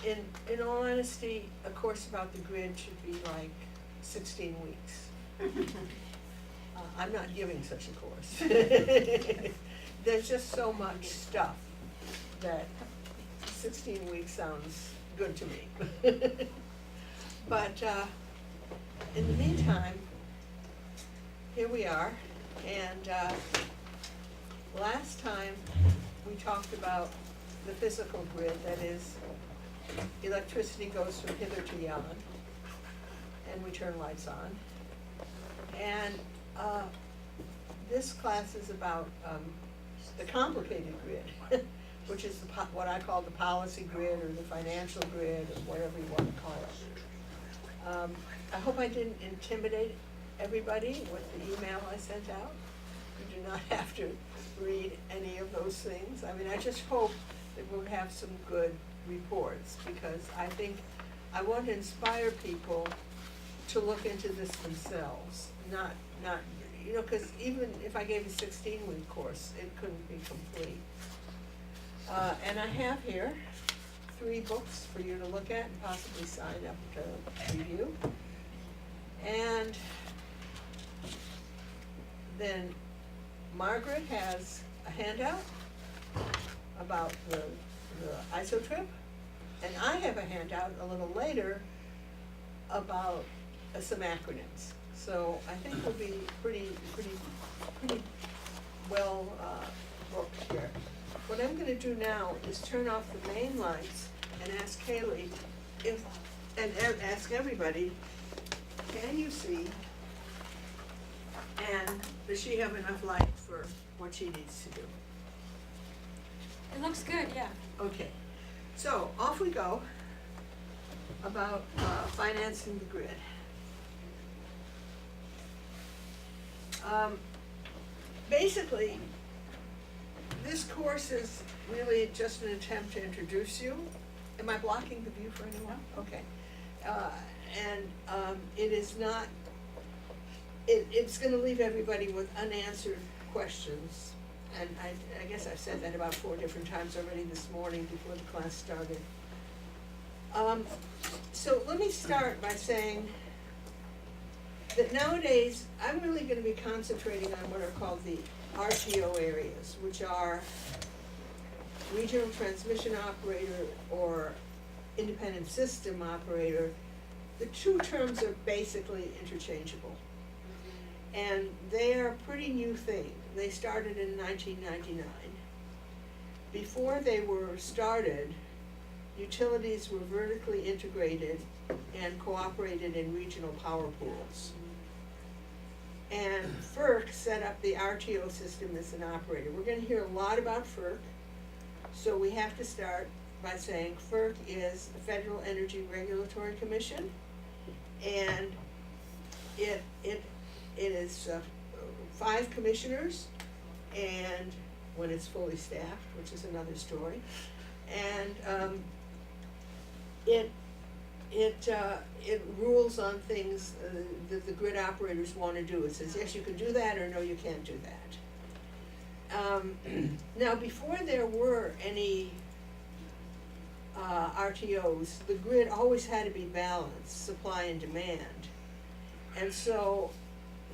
in all honesty, a course about the grid should be like 16 weeks. I'm not giving such a course. There's just so much stuff that 16 weeks sounds good to me. But in the meantime, here we are, and last time we talked about the physical grid, that is, electricity goes from hither to yon, and we turn lights on. And this class is about the complicated grid, which is what I call the policy grid or the financial grid or whatever you want to call it. I hope I didn't intimidate everybody with the email I sent out. You do not have to read any of those things. I mean, I just hope that we'll have some good reports, because I think I want to inspire people to look into this themselves, not you know, because even if I gave a 16-week course, it couldn't be complete. And I have here 3 books for you to look at and possibly sign up to review. And then Margaret has a handout about the ISO trip, and I have a handout a little later about some acronyms. So I think we'll be pretty well booked here. What I'm going to do now is turn off the main lights and ask Kaylee and ask everybody, can you see, and does she have enough light for what she needs to do? It looks good, yeah. Okay, so off we go about financing the grid. Basically, this course is really just an attempt to introduce you. Am I blocking the view for anyone? Okay. It is not, it's gonna leave everybody with unanswered questions. And I guess I've said that about 4 different times already this morning before the class started. So let me start by saying that nowadays, I'm really gonna be concentrating on what are called the RTO areas, which are regional transmission operator or independent system operator. The 2 terms are basically interchangeable. And they are a pretty new thing. They started in 1999. Before they were started, utilities were vertically integrated and cooperated in regional power pools. And FERC set up the RTO system as an operator. We're going to hear a lot about FERC, so we have to start by saying FERC is the Federal Energy Regulatory Commission, and it is 5 commissioners, and when it's fully staffed, which is another story, and it rules on things that the grid operators want to do. It says, yes, you can do that, or no, you can't do that. Now, before there were any RTOs, the grid always had to be balanced, supply and demand. And so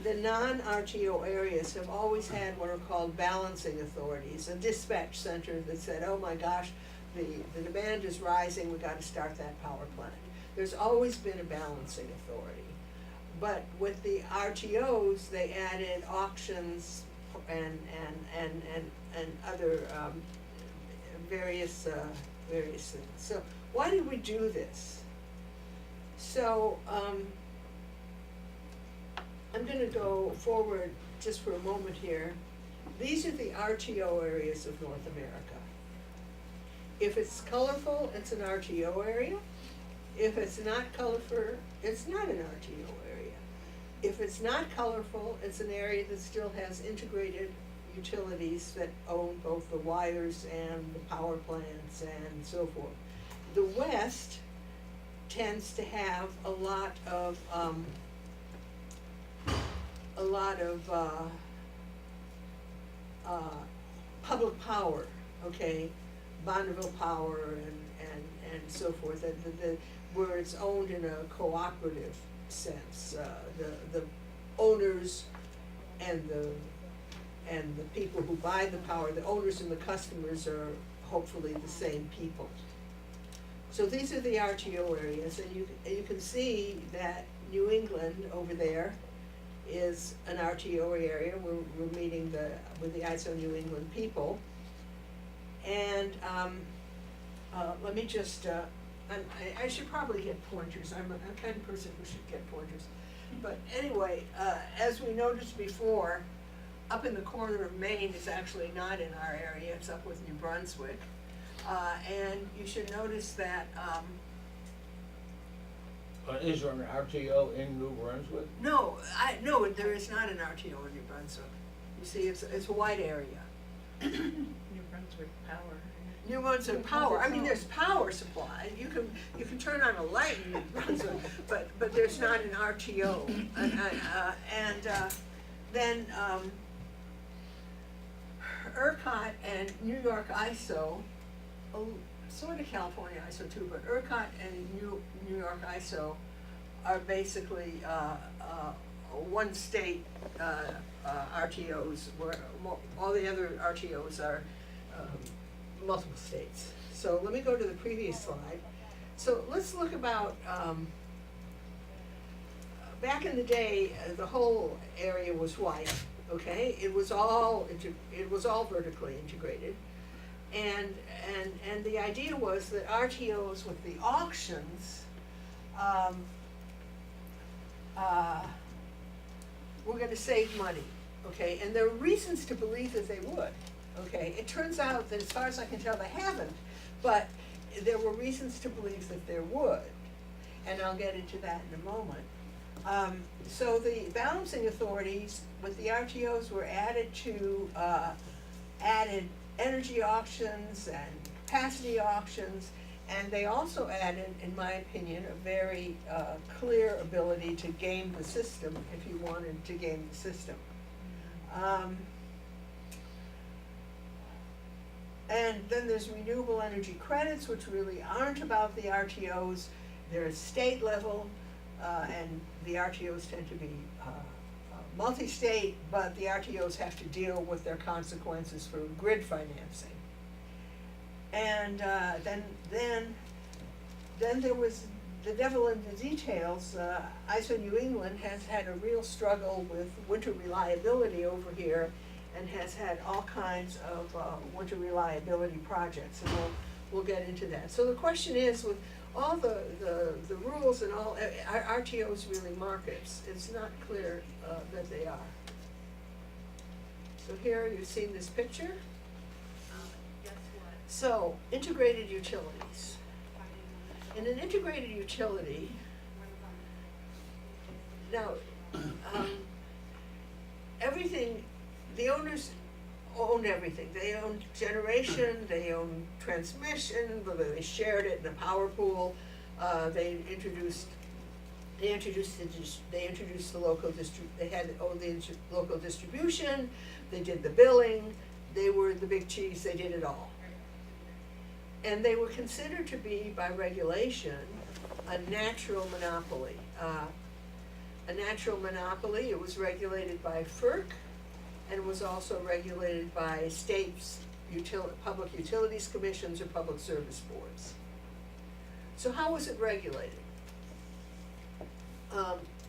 the non-RTO areas have always had what are called balancing authorities, a dispatch center that said, oh my gosh, the demand is rising, we got to start that power plant. There's always been a balancing authority. But with the RTOs, they added auctions and other various things. So why did we do this? So I'm going to go forward just for a moment here. These are the RTO areas of North America. If it's colorful, it's an RTO area. If it's not colorful, it's not an RTO area. If it's not colorful, it's an area that still has integrated utilities that own both the wires and the power plants and so forth. The West tends to have a lot of public power, okay, Bonneville Power and so forth, where it's owned in a cooperative sense. The owners and the people who buy the power, the owners and the customers are hopefully the same people. So these are the RTO areas, and you can see that New England over there is an RTO area. We're meeting with the ISO New England people. And let me just, I should probably get pointers. I'm a kind of person who should get pointers. But anyway, as we noticed before, up in the corner of Maine is actually not in our area. It's up with New Brunswick. And you should notice that, Is there an RTO in New Brunswick? no, there is not an RTO in New Brunswick. You see, it's a wide area. New Brunswick Power. New Brunswick Power, I mean, there's power supply, you can turn on a light in New Brunswick, but there's not an RTO. Then ERCOT and New York ISO, sort of California ISO too, but ERCOT and New York ISO are basically one state RTOs, where all the other RTOs are multiple states. So let me go to the previous slide. So let's look about, back in the day, the whole area was white, okay? It was all vertically integrated. And the idea was that RTOs with the auctions were gonna save money, okay? And there are reasons to believe that they would, okay? It turns out that as far as I can tell, they haven't, but there were reasons to believe that there would. And I'll get into that in a moment. So the balancing authorities with the RTOs were added to, added energy auctions and capacity auctions, and they also added, in my opinion, a very clear ability to game the system if you wanted to game the system. And then there's renewable energy credits, which really aren't about the RTOs. They're state level, and the RTOs tend to be multi-state, but the RTOs have to deal with their consequences for grid financing. And then there was the devil in the details. ISO New England has had a real struggle with winter reliability over here, and has had all kinds of winter reliability projects, and we'll get into that. So the question is, with all the rules and all, are RTOs really markets? It's not clear that they are. So here you've seen this picture. So, integrated utilities. In an integrated utility, now, everything, the owners owned everything. They owned generation, they owned transmission, whether they shared it in a power pool. They introduced the local local distribution. They did the billing. They were the big cheese. They did it all. And they were considered to be, by regulation, a natural monopoly. A natural monopoly. It was regulated by FERC, and was also regulated by states' public utilities commissions or public service boards. So how was it regulated?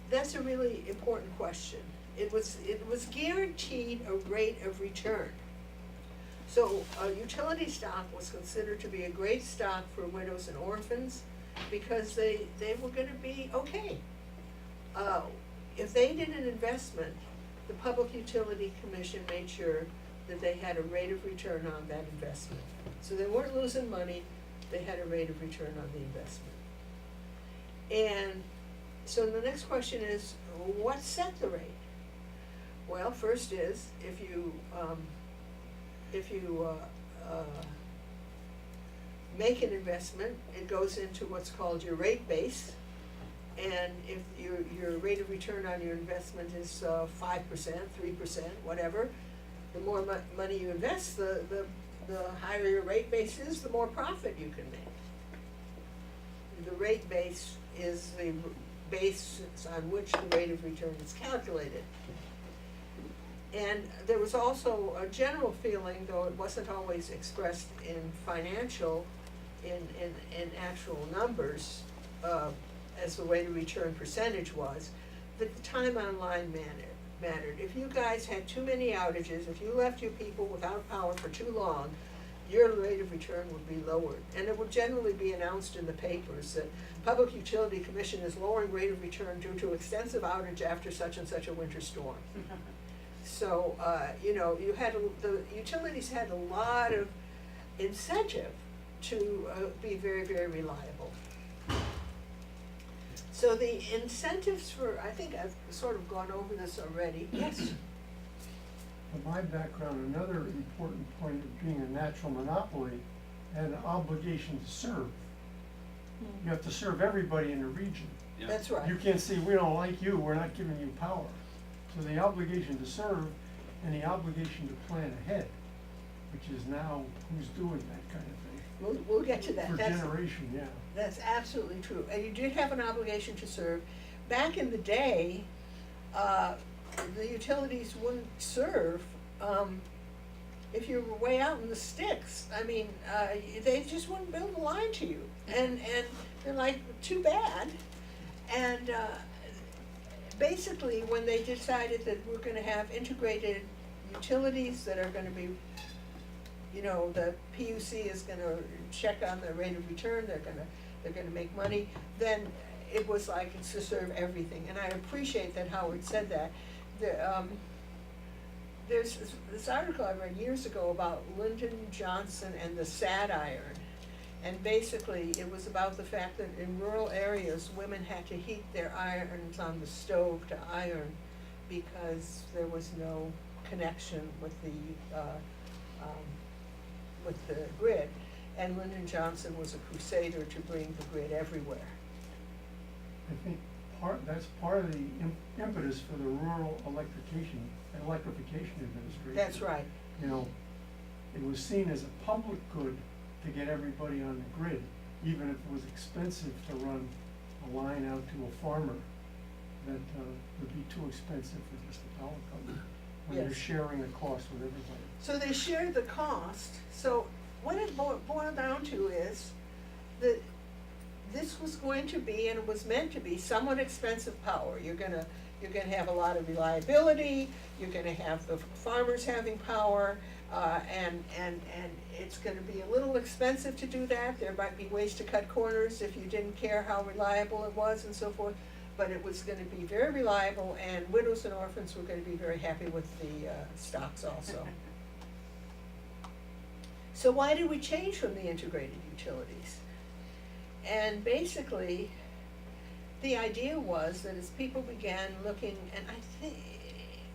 That's a really important question. It was guaranteed a rate of return. So utility stock was considered to be a great stock for widows and orphans, because they were gonna be okay. If they did an investment, the Public Utility Commission made sure that they had a rate of return on that investment. So they weren't losing money, they had a rate of return on the investment. And so the next question is, what set the rate? Well, first is, if you make an investment, it goes into what's called your rate base. And if your rate of return on your investment is 5%, 3%, whatever, the more money you invest, the higher your rate base is, the more profit you can make. rate base is the basis on which the rate of return is calculated. And there was also a general feeling, though it wasn't always expressed in financial, in actual numbers, as the rate of return percentage was, that the time online mattered. If you guys had too many outages, if you left your people without power for too long, your rate of return would be lowered. And it would generally be announced in the papers that Public Utility Commission is lowering rate of return due to extensive outage after such and such a winter storm. So, you had, the utilities had a lot of incentive to be very, very reliable. So the incentives for, I think I've sort of gone over this already. Yes? In my background, another important point of being a natural monopoly had an obligation to serve. You have to serve everybody in the region. Yeah. That's right. You can't say, we don't like you, we're not giving you power. So the obligation to serve and the obligation to plan ahead, which is now who's doing that kind of thing. We'll get to that. For That's- generation, yeah. That's absolutely true, and you did have an obligation to serve. Back in the day, the utilities wouldn't serve, if you were way out in the sticks. I mean, they just wouldn't build a line to you, and they're like, too bad. And, basically, when they decided that we're gonna have integrated utilities that are gonna be, the PUC is gonna check on the rate of return, they're gonna make money, then it was like, it's to serve everything, and I appreciate that Howard said that. There's this article I read years ago about Lyndon Johnson and the sad iron, and basically, it was about the fact that in rural areas, women had to heat their irons on the stove to iron because there was no connection with the grid. And Lyndon Johnson was a crusader to bring the grid everywhere. I think that's part of the impetus for the rural electrification administration. That's right. It was seen as a public good to get everybody on the grid, even if it was expensive to run a line out to a farmer that would be too expensive for just the power company, when you're Yes. sharing the cost with everybody. So they shared the cost. So what it boiled down to is that this was going to be, and it was meant to be, somewhat expensive power. You're gonna have a lot of reliability, you're gonna have the farmers having power, and it's gonna be a little expensive to do that. There might be ways to cut corners if you didn't care how reliable it was and so forth, but it was gonna be very reliable, and widows and orphans were gonna be very happy with the stocks also. So why did we change from the integrated utilities? And basically, the idea was that as people began looking, and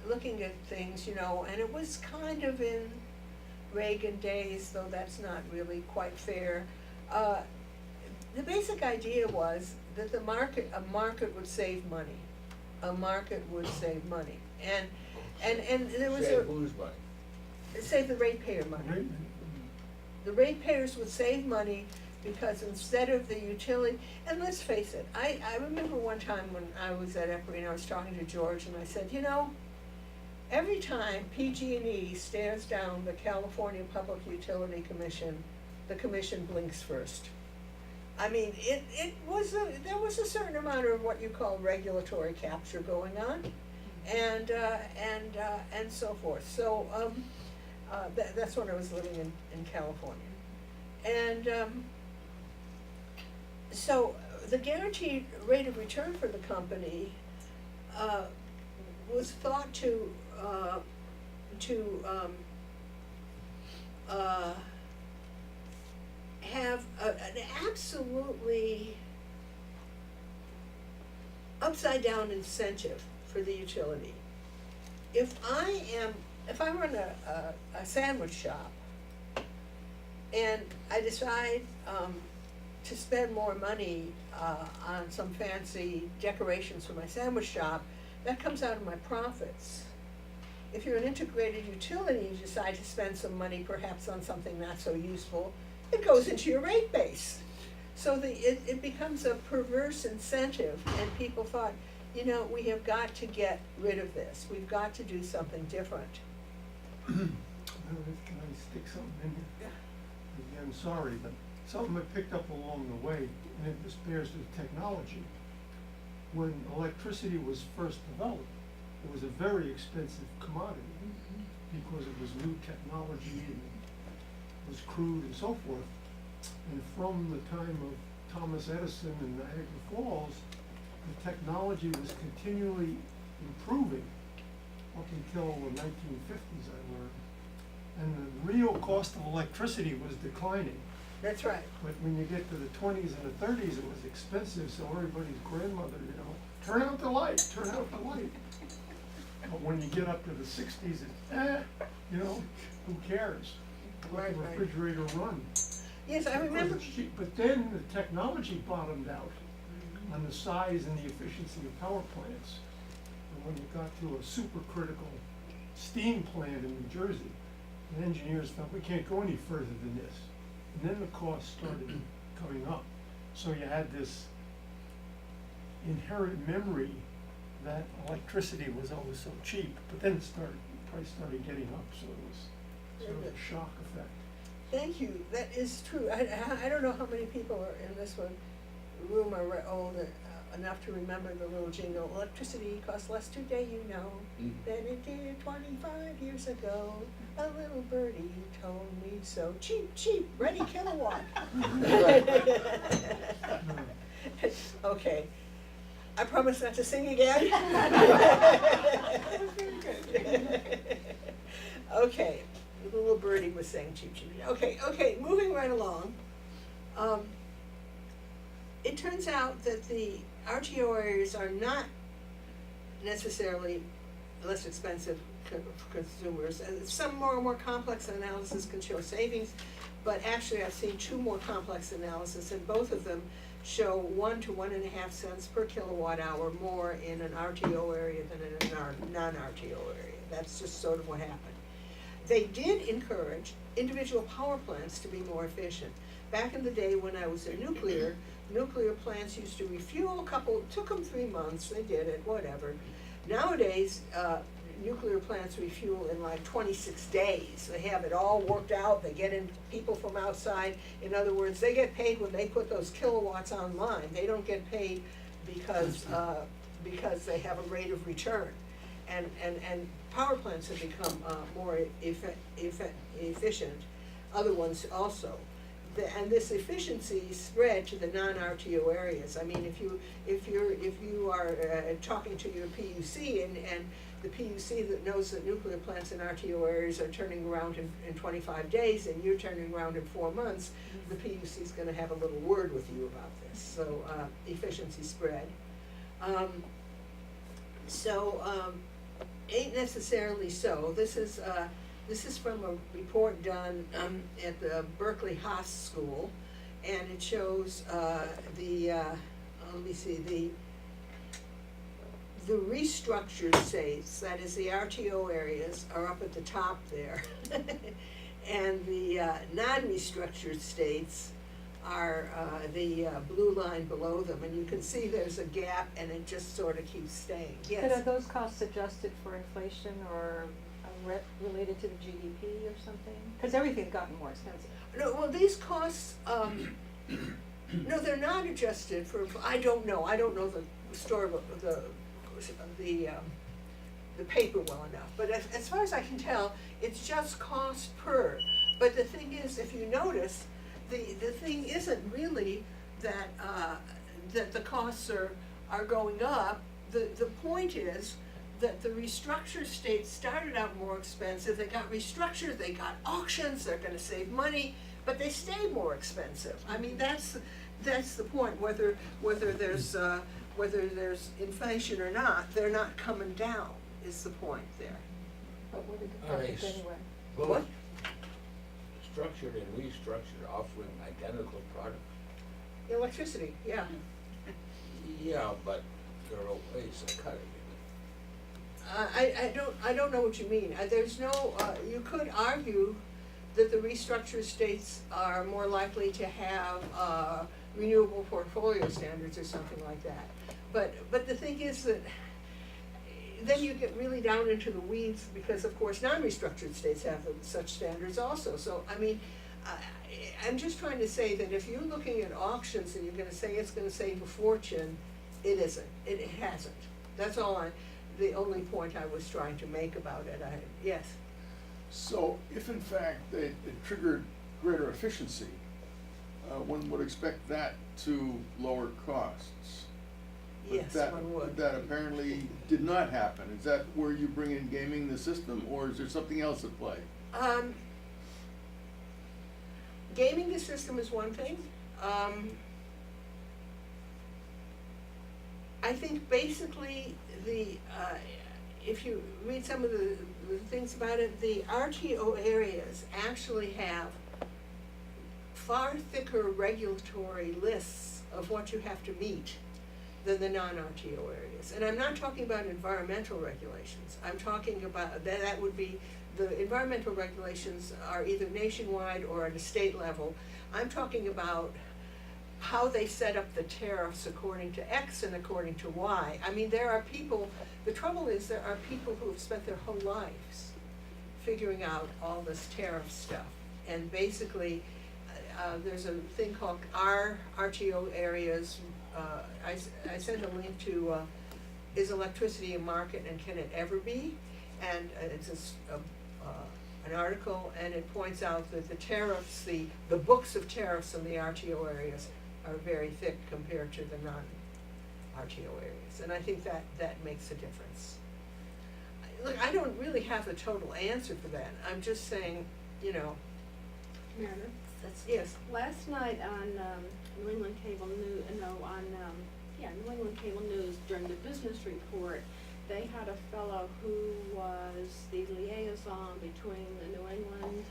looking at things, and it was kind of in Reagan days, though that's not really quite fair. The basic idea was that a market would save money. A market would save money. And there was Save whose money? save the ratepayer money. Right? The ratepayers would save money because instead of the utility, and let's face it, I remember one time when I was at EPRI and I was talking to George and I said, every time PG&E stares down the California Public Utility Commission, the commission blinks first. I mean, there was a certain amount of what you call regulatory capture going on, and so forth. So, that's when I was living in California. And, so the guaranteed rate of return for the company, was thought to have an absolutely upside down incentive for the utility. If I run a sandwich shop and I decide to spend more money on some fancy decorations for my sandwich shop, that comes out of my profits. If you're an integrated utility, you decide to spend some money perhaps on something not so useful, it goes into your rate base. So it becomes a perverse incentive, and people thought, you know, we have got to get rid of this, we've got to do something different. Can I stick something in here? Yeah. I'm sorry, but something I picked up along the way, and it bears with technology. When electricity was first developed, it was a very expensive commodity because it was new technology and it was crude and so forth. And from the time of Thomas Edison in Niagara Falls, the technology was continually improving up until the 1950s, I learned. And the real cost of electricity was declining. That's right. But when you get to the 20s and the 30s, it was expensive, so everybody's grandmother, you know, turn out the light, turn out the light. But when you get up to the 60s, it's, you know, who cares? Let Right, the right. refrigerator run. Yes, I Because remember, it's cheap. But then the technology bottomed out on the size and the efficiency of power plants. And when you got to a supercritical steam plant in New Jersey, the engineers felt we can't go any further than this. And then the costs started coming up. So you had this inherent memory that electricity was always so cheap, but then price started getting up, so it was sort of a shock effect. thank you, that is true. I don't know how many people are in this room are old enough to remember the little jingle, electricity costs less today, you know, than it did 25 years ago. A little birdie told me so. Cheap, cheap, ready kilowatt. Okay, I promise not to sing again. Okay, the little birdie was saying cheap, cheap. Okay, moving right along. It turns out that the RTO areas are not necessarily less expensive for consumers. And some more complex analysis can show savings, but actually I've seen two more complex analysis, and both of them show 1 to 1.5 cents per kilowatt hour more in an RTO area than in a non-RTO area. That's just sort of what happened. They did encourage individual power plants to be more efficient. Back in the day when I was in nuclear plants used to refuel took them 3 months, they did it, whatever. Nowadays, nuclear plants refuel in like 26 days. They have it all worked out, they get in people from outside. In other words, they get paid when they put those kilowatts online. They don't get paid because they have a rate of return. And power plants have become more efficient, other ones also. And this efficiency spread to the non-RTO areas. I mean, if you are talking to your PUC and the PUC that knows that nuclear plants in RTO areas are turning around in 25 days and you're turning around in 4 months, the PUC is going to have a little word with you about this. So efficiency spread. Ain't necessarily so. This is from a report done at the Berkeley Haas School, and it shows the restructured states, that is the RTO areas, are up at the top there, and the non-restructured states are the blue line below them, and you can see there's a gap, and it just sort of keeps staying. Yes. But are those costs adjusted for inflation or related to the GDP or something? Because everything's gotten more expensive. No, well, these costs, no, they're not adjusted for, I don't know the story of the paper well enough, but as far as I can tell, it's just cost per. But the thing is, if you notice, the thing isn't really that the costs are going up. The point is that the restructured states started out more expensive, they got restructured, they got auctions, they're gonna save money, but they stay more expensive. I mean, that's the point, whether there's inflation or not, they're not coming down, is the point there. But what did the All right. cost anyway? Both structured and restructured offering identical products. Electricity, yeah. Yeah, but there are ways to cut it. I don't know what you mean. There's no, you could argue that the restructured states are more likely to have renewable portfolio standards or something like that. But the thing is that then you get really down into the weeds, because of course non-restructured states have such standards also. So, I mean, I'm just trying to say that if you're looking at auctions and you're gonna say it's gonna save a fortune, it isn't, it hasn't. That's all the only point I was trying to make about it. Yes, So if in fact it triggered greater efficiency, one would expect that to lower costs. But yes, one would. That apparently did not happen. Is that where you bring in gaming the system, or is there something else at play? Gaming the system is one thing. I think basically if you read some of the things about it, the RTO areas actually have far thicker regulatory lists of what you have to meet than the non-RTO areas. And I'm not talking about environmental regulations. I'm talking about, that would be, the environmental regulations are either nationwide or at a state level. I'm talking about how they set up the tariffs according to X and according to Y. I mean, there are people, the trouble is there are people who have spent their whole lives figuring out all this tariff stuff. And basically, there's a thing called RTO areas. I sent a link to Is Electricity a Market and Can It Ever Be? And it's an article, and it points out that the tariffs, the books of tariffs in the RTO areas are very thick compared to the non-RTO areas. And I think that makes a difference. Look, I don't really have the total answer for that. I'm just saying, you know, Meredith, yes. last night on New England Cable News, New England Cable News during the business report, they had a fellow who was the liaison between the New England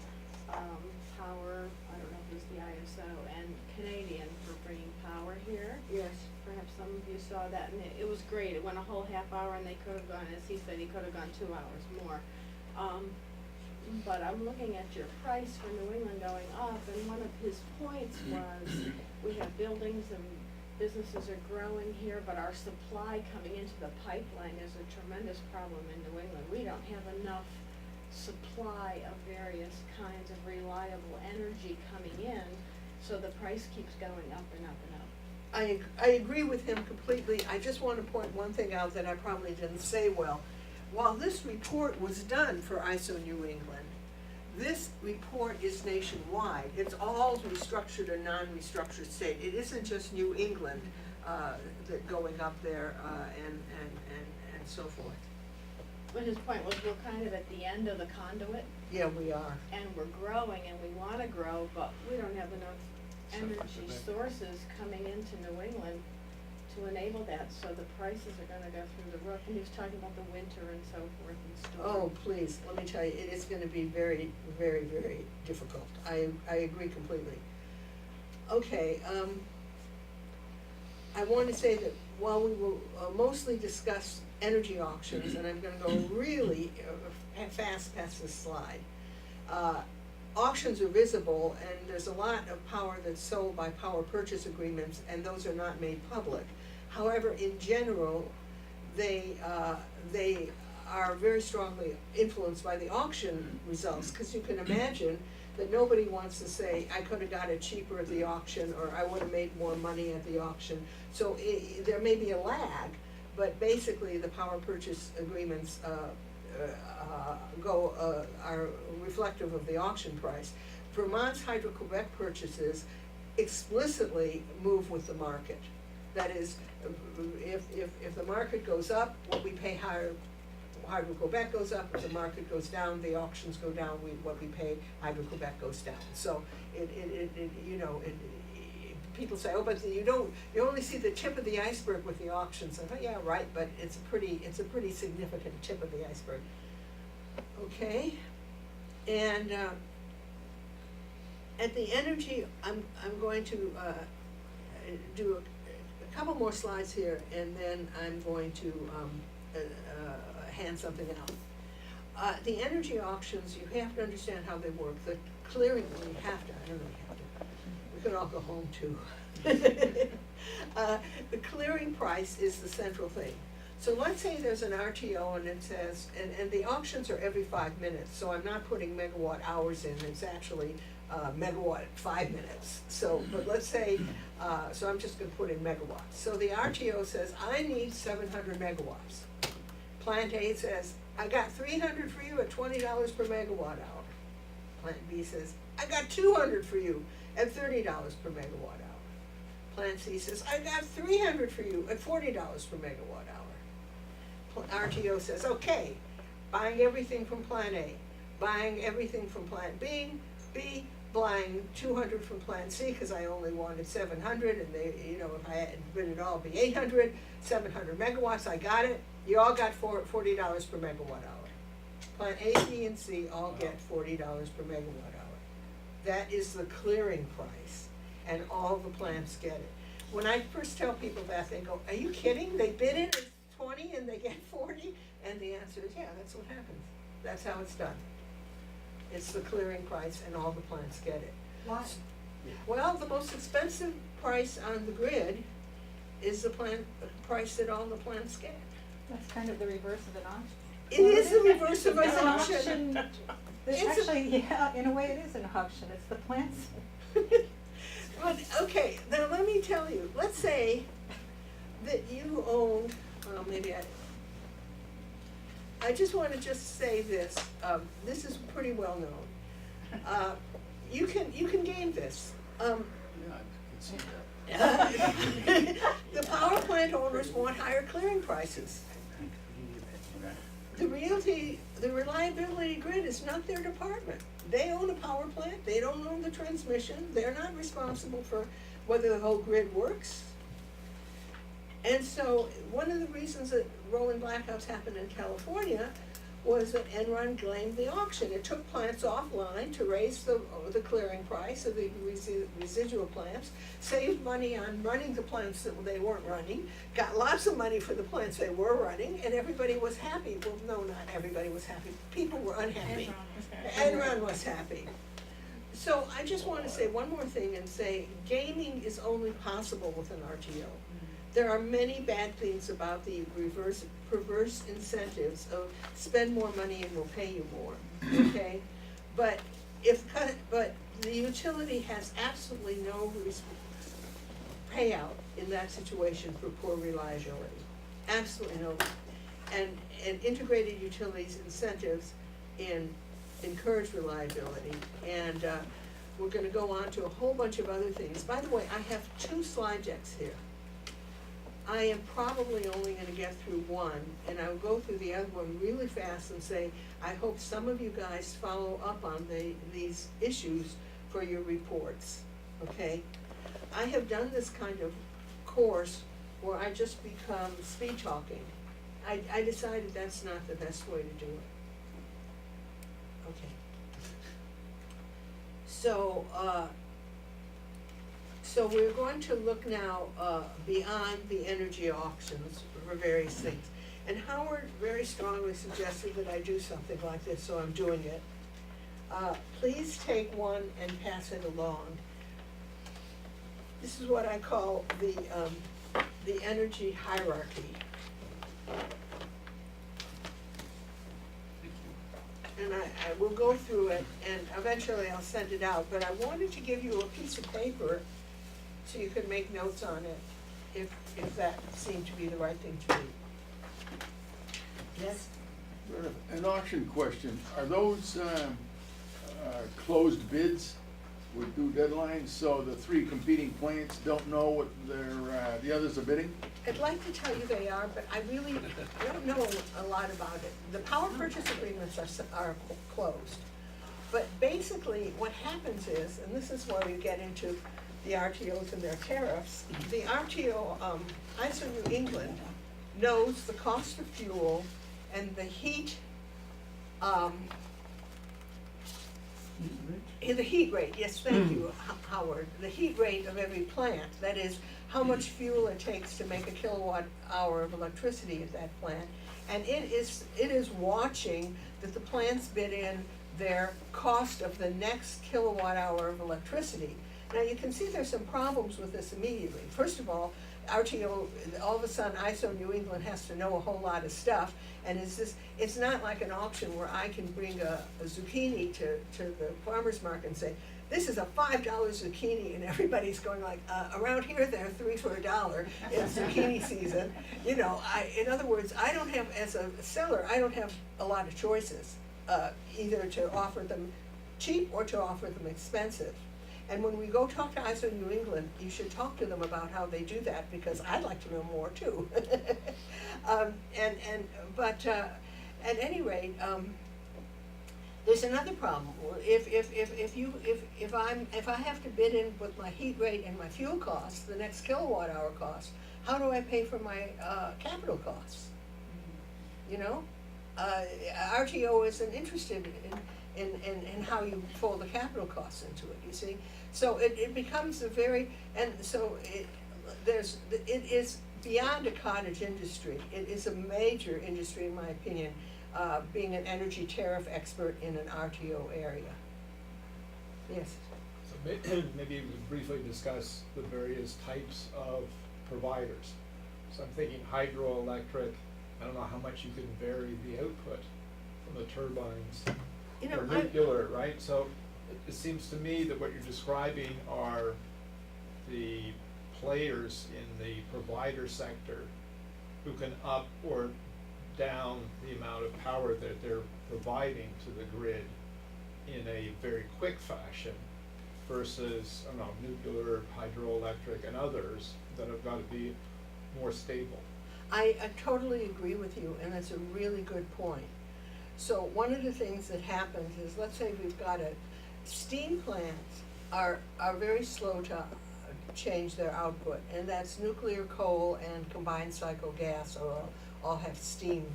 Power, I don't know if it was the ISO, and Canadian for bringing power here. Yes. Perhaps some of you saw that, and it was great. It went a whole half hour, and they could have gone, as he said, he could have gone 2 hours more. But I'm looking at your price for New England going up, and one of his points was, we have buildings and businesses are growing here, but our supply coming into the pipeline is a tremendous problem in New England. We don't have enough supply of various kinds of reliable energy coming in, so the price keeps going up and up and up. I agree with him completely. I just want to point one thing out that I probably didn't say well. While this report was done for ISO New England, this report is nationwide. It's all restructured or non-restructured state. It isn't just New England that going up there and so forth. But his point was, we're kind of at the end of the conduit, Yeah, we are. and we're growing, and we wanna grow, but we don't have enough energy sources coming into New England to enable that, so the prices are gonna go through the roof. And he was talking about the winter and so forth and storms. Oh, please, let me tell you, it is gonna be very, very, very difficult. I agree completely. Okay, I want to say that while we will mostly discuss energy auctions, and I'm gonna go really fast past this slide, auctions are visible, and there's a lot of power that's sold by power purchase agreements, and those are not made public. However, in general, they are very strongly influenced by the auction results, because you can imagine that nobody wants to say, I could have got it cheaper at the auction, or I would have made more money at the auction. So there may be a lag, but basically the power purchase agreements are reflective of the auction price. Vermont's Hydro-Quebec purchases explicitly move with the market. That is, if the market goes up, what we pay higher, Hydro-Quebec goes up. If the market goes down, the auctions go down, what we pay, Hydro-Quebec goes down. So people say, oh, but you only see the tip of the iceberg with the auctions. I thought, yeah, right, but it's a pretty significant tip of the iceberg. Okay, and at the energy, I'm going to do a couple more slides here, and then I'm going to hand something out. The energy auctions, you have to understand how they work. The clearing, well, you have to, I don't know, you have to, can all go home too. The clearing price is the central thing. So let's say there's an RTO and it says, and the auctions are every 5 minutes, so I'm not putting megawatt hours in, it's actually megawatt 5 minutes. So, but let's say, so I'm just gonna put in megawatts. So the RTO says, I need 700 megawatts. Plant A says, I got 300 for you at $20 per megawatt hour. Plant B says, I got 200 for you at $30 per megawatt hour. Plant C says, I got 300 for you at $40 per megawatt hour. RTO says, okay, buying everything from Plant A, buying everything from Plant B, buying 200 from Plant C, because I only wanted 700, and they, you know, if I had bid it all, it'd be 800, 700 megawatts, I got it. You all got $40 per megawatt hour. Plant A, B, and C all get $40 per megawatt hour. That is the clearing price, and all the plants get it. When I first tell people that, they go, are you kidding? They bid it at 20 and they get 40? And the answer is, yeah, that's what happens. That's how it's done. It's the clearing price and all the plants get it. Why? Well, the most expensive price on the grid is the price that all the plants get. That's kind of the reverse of an auction. It is the reverse of an It's an auction. It's actually, yeah, in a way it is an auction, it's the plants. But, okay, now let me tell you, let's say that you own, well, maybe I just want to just say this, this is pretty well known. You can game this. Yeah, I can see that. The power plant owners want higher clearing prices. The reliability grid is not their department. They own a power plant, they don't own the transmission, they're not responsible for whether the whole grid works. And so, one of the reasons that rolling blackouts happened in California was that Enron blamed the auction. It took plants offline to raise the clearing price of the residual plants, saved money on running the plants that they weren't running, got lots of money for the plants they were running, and everybody was happy. Well, no, not everybody was happy. People were unhappy. Enron was happy. So I just want to say one more thing and say gaming is only possible with an RTO. There are many bad things about the perverse incentives of spend more money and we'll pay you more, okay? But the utility has absolutely no payout in that situation for poor reliability, absolutely no. And integrated utilities incentives encourage reliability, and we're gonna go on to a whole bunch of other things. By the way, I have 2 slide decks here. I am probably only gonna get through one, and I will go through the other one really fast and say, I hope some of you guys follow up on these issues for your reports, okay? I have done this kind of course where I just become speed talking. I decided that's not the best way to do it. Okay. So we're going to look now beyond the energy auctions for various things. And Howard very strongly suggested that I do something like this, so I'm doing it. Please take one and pass it along. This is what I call the energy hierarchy. And I will go through it, and eventually I'll send it out, but I wanted to give you a piece of paper so you could make notes on it, if that seemed to be the right thing to do. Yes? An auction question, are those closed bids with due deadlines, so the 3 competing plants don't know what the others are bidding? I'd like to tell you they are, but I really don't know a lot about it. The power purchase agreements are closed. But basically, what happens is, and this is where you get into the RTOs and their tariffs, the RTO, ISO New England knows the cost of fuel and the heat, the heat rate, yes, thank you, Howard, the heat rate of every plant, that is, how much fuel it takes to make a kilowatt hour of electricity at that plant. And it is watching that the plants bid in their cost of the next kilowatt hour of electricity. Now, you can see there's some problems with this immediately. First of all, RTO, all of a sudden, ISO New England has to know a whole lot of stuff, and it's not like an auction where I can bring a zucchini to the farmer's market and say, this is a $5 zucchini, and everybody's going like, around here, they're 3 for $1, it's zucchini season. You know, in other words, I don't have, as a seller, I don't have a lot of choices, either to offer them cheap or to offer them expensive. And when we go talk to ISO New England, you should talk to them about how they do that, because I'd like to know more too. But at any rate, there's another problem. If I have to bid in with my heat rate and my fuel costs, the next kilowatt hour cost, how do I pay for my capital costs? You know, RTO isn't interested in how you fold the capital costs into it, you see? So it becomes a very, and so it is beyond a cottage industry. It is a major industry, in my opinion, being an energy tariff expert in an RTO area. Yes? So maybe we could briefly discuss the various types of providers. So I'm thinking hydroelectric, I don't know how much you can vary the output from the turbines. You know, Or nuclear, right? So it seems to me that what you're describing are the players in the provider sector who can up or down the amount of power that they're providing to the grid in a very quick fashion versus, I don't know, nuclear, hydroelectric, and others that have got to be more stable. I totally agree with you, and that's a really good point. So one of the things that happens is, let's say we've got steam plants are very slow to change their output, and that's nuclear, coal, and combined cycle gas, or all have steam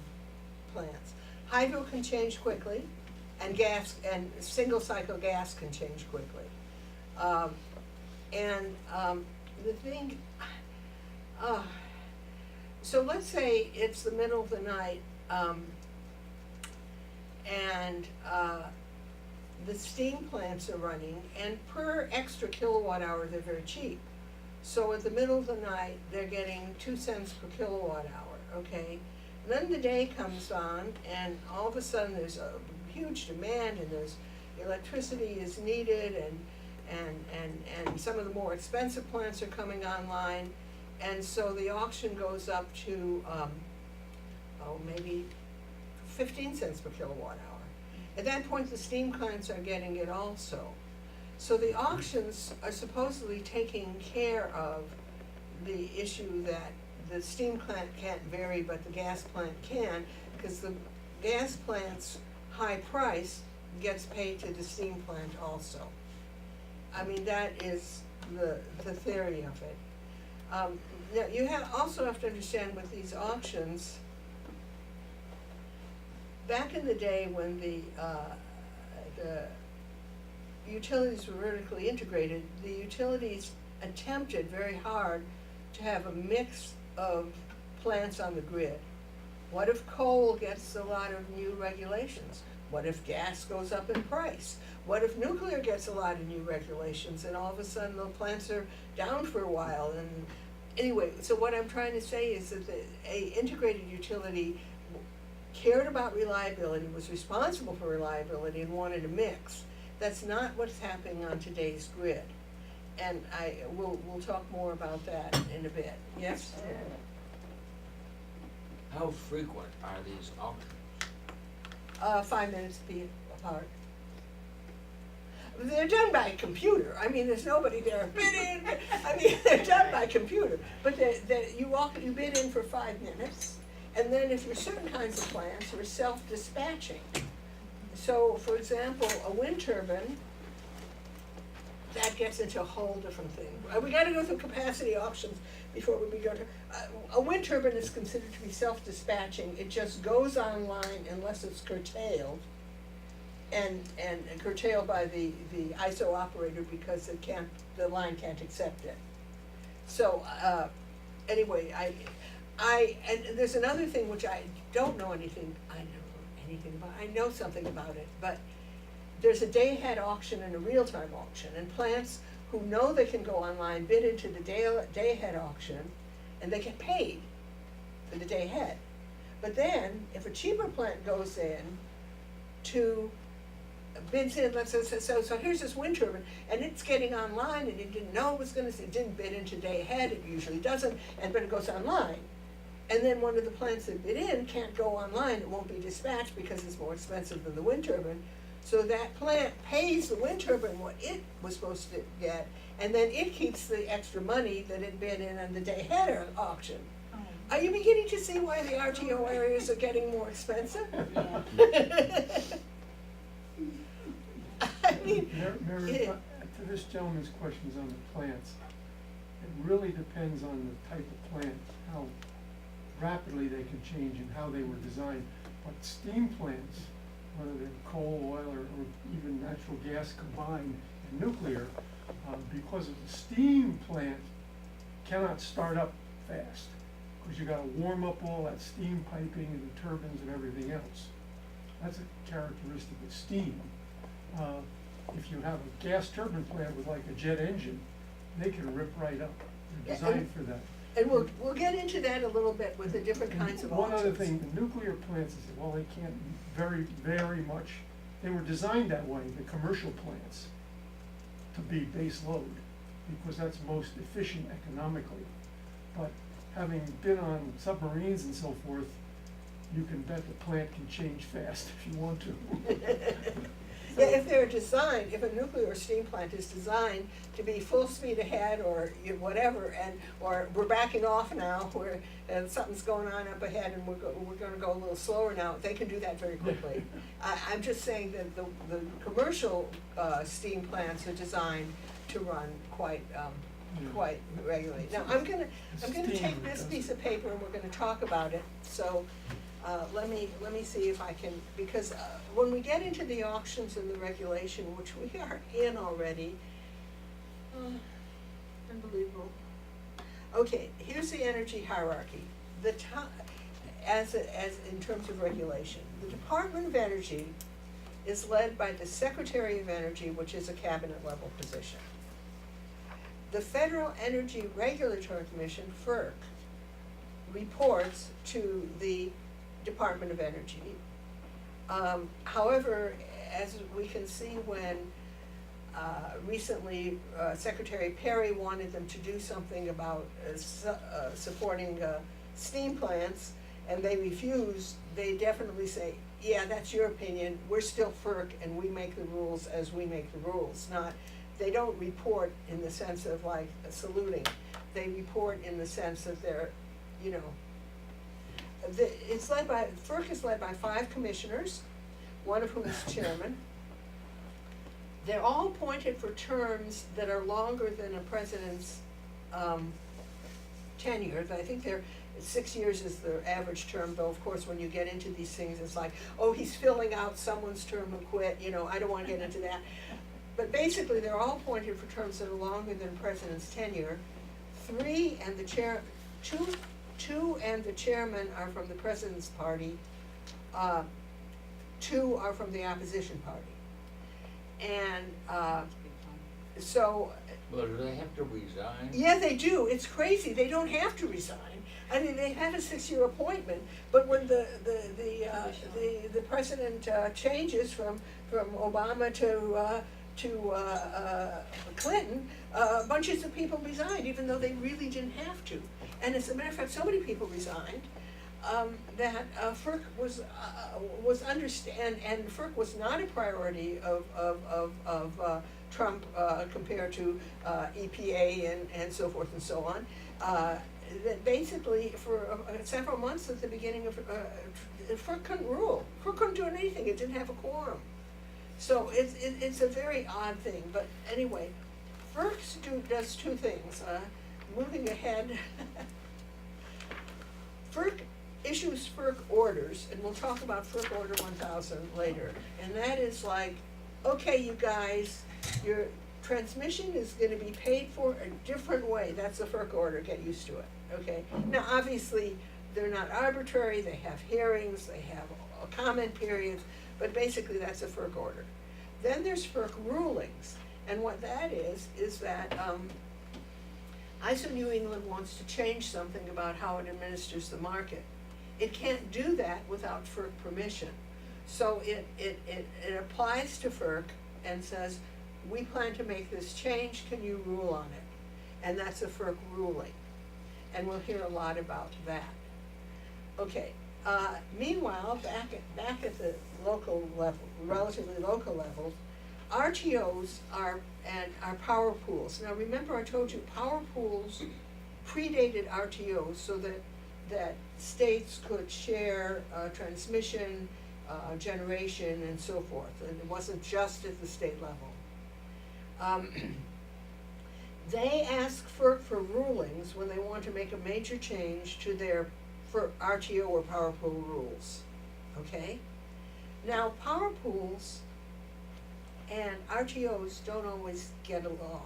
plants. Hydro can change quickly, and gas and single cycle gas can change quickly. The thing, so let's say it's the middle of the night, and the steam plants are running, and per extra kilowatt hour, they're very cheap. So at the middle of the night, they're getting 2 cents per kilowatt hour, okay? And then the day comes on, and all of a sudden there's a huge demand, and there's electricity is needed, and some of the more expensive plants are coming online, and so the auction goes up to maybe 15 cents per kilowatt hour. At that point, the steam plants are getting it also. So the auctions are supposedly taking care of the issue that the steam plant can't vary, but the gas plant can, because the gas plant's high price gets paid to the steam plant also. I mean, that is the theory of it. Now, you also have to understand with these auctions, back in the day when the utilities were vertically integrated, the utilities attempted very hard to have a mix of plants on the grid. What if coal gets a lot of new regulations? What if gas goes up in price? What if nuclear gets a lot of new regulations, and all of a sudden the plants are down for a while? And anyway, so what I'm trying to say is that a integrated utility cared about reliability, was responsible for reliability, and wanted a mix. That's not what's happening on today's grid. And we'll talk more about that in a bit. Yes? How frequent are these auctions? 5 minutes apart. They're done by computer. I mean, there's nobody there bidding. I mean, they're done by computer. But you bid in for 5 minutes, and then if you're certain kinds of plants, you're self-dispatching. So, for example, a wind turbine, that gets into a whole different thing. We got to go through capacity auctions before we go to. A wind turbine is considered to be self-dispatching. It just goes online unless it's curtailed, and curtailed by the ISO operator because the line can't accept it. So anyway, and there's another thing which I don't know anything. About. I know something about it, but there's a day-ahead auction and a real-time auction, and plants who know they can go online, bid into the day-ahead auction, and they get paid for the day ahead. But then, if a cheaper plant goes in to bids in, let's say, so here's this wind turbine, and it's getting online, and it didn't know it was it didn't bid into day ahead, it usually doesn't, but it goes online. And then one of the plants that bid in can't go online, it won't be dispatched because it's more expensive than the wind turbine. So that plant pays the wind turbine what it was supposed to get, and then it keeps the extra money that it bid in on the day ahead auction. Oh. Are you beginning to see why the RTO areas are getting more expensive? I mean, Mary, it- to this gentleman's questions on the plants, it really depends on the type of plant, how rapidly they can change and how they were designed. But steam plants, whether they're coal, oil, or even natural gas combined and nuclear, because of the steam plant cannot start up fast, because you gotta warm up all that steam piping and the turbines and everything else. That's a characteristic of steam. If you have a gas turbine plant with like a jet engine, they can rip right up. They're Yeah, designed for that. And we'll get into that a little bit with the different kinds of One auctions. other thing, the nuclear plants, I said, well, they can't very much, they were designed that way, the commercial plants, to be base load, because that's most efficient economically. But having been on submarines and so forth, you can bet the plant can change fast if you want to. Yeah, if they're designed, if a nuclear steam plant is designed to be full speed ahead or whatever, or we're backing off now, and something's going on up ahead and we're gonna go a little slower now, they can do that very quickly. I'm just saying that the commercial, steam plants are designed to run quite regularly. Now, I'm gonna take this piece of paper and we're gonna talk about it, so, let me see if I can, because when we get into the auctions and the regulation, which we are in already, unbelievable. Okay, here's the energy hierarchy. The top, as in terms of regulation, the Department of Energy is led by the Secretary of Energy, which is a cabinet level position. The Federal Energy Regulatory Commission, FERC, reports to the Department of Energy. However, as we can see when recently Secretary Perry wanted them to do something about supporting steam plants, and they refused, they definitely say, yeah, that's your opinion, we're still FERC and we make the rules as we make the rules. Not, they don't report in the sense of like saluting, they report in the sense that they're, you know, FERC is led by 5 commissioners, one of whom is chairman. They're all appointed for terms that are longer than a president's tenure. I think 6 years is the average term, though of course when you get into these things, it's like, oh, he's filling out someone's term who quit, you know, I don't wanna get into that. But basically, they're all appointed for terms that are longer than a president's tenure. 3 and the chair, two and the chairman are from the president's party, 2 are from the opposition party. And, so. Well, do they have to resign? Yeah, they do, it's crazy, they don't have to resign. I mean, they have a 6-year appointment, but when the president, changes from Obama to Clinton, bunches of people resigned, even though they really didn't have to. And as a matter of fact, so many people resigned, that FERC was and FERC was not a priority of Trump compared to EPA and so forth and so on. That basically for several months at the beginning of FERC couldn't rule. FERC couldn't do anything. It didn't have a quorum. So it's a very odd thing. But anyway, FERC does 2 things. Moving ahead, FERC issues FERC orders, and we'll talk about FERC Order 1000 later. And that is like, okay, you guys, your transmission is gonna be paid for a different way. That's the FERC order, get used to it, okay? Now, obviously, they're not arbitrary, they have hearings, they have comment periods, but basically that's a FERC order. Then there's FERC rulings, And what that is that, ISO New England wants to change something about how it administers the market. It can't do that without FERC permission. So it applies to FERC and says, we plan to make this change, can you rule on it? And that's a FERC ruling. And we'll hear a lot about that. Okay, meanwhile, back at the local level, relatively local level, RTOs are power pools. Now remember I told you power pools predated RTOs so that states could share transmission, generation, and so forth, and it wasn't just at the state level. They ask FERC for rulings when they want to make a major change to their RTO or power pool rules, okay? Now, power pools and RTOs don't always get along.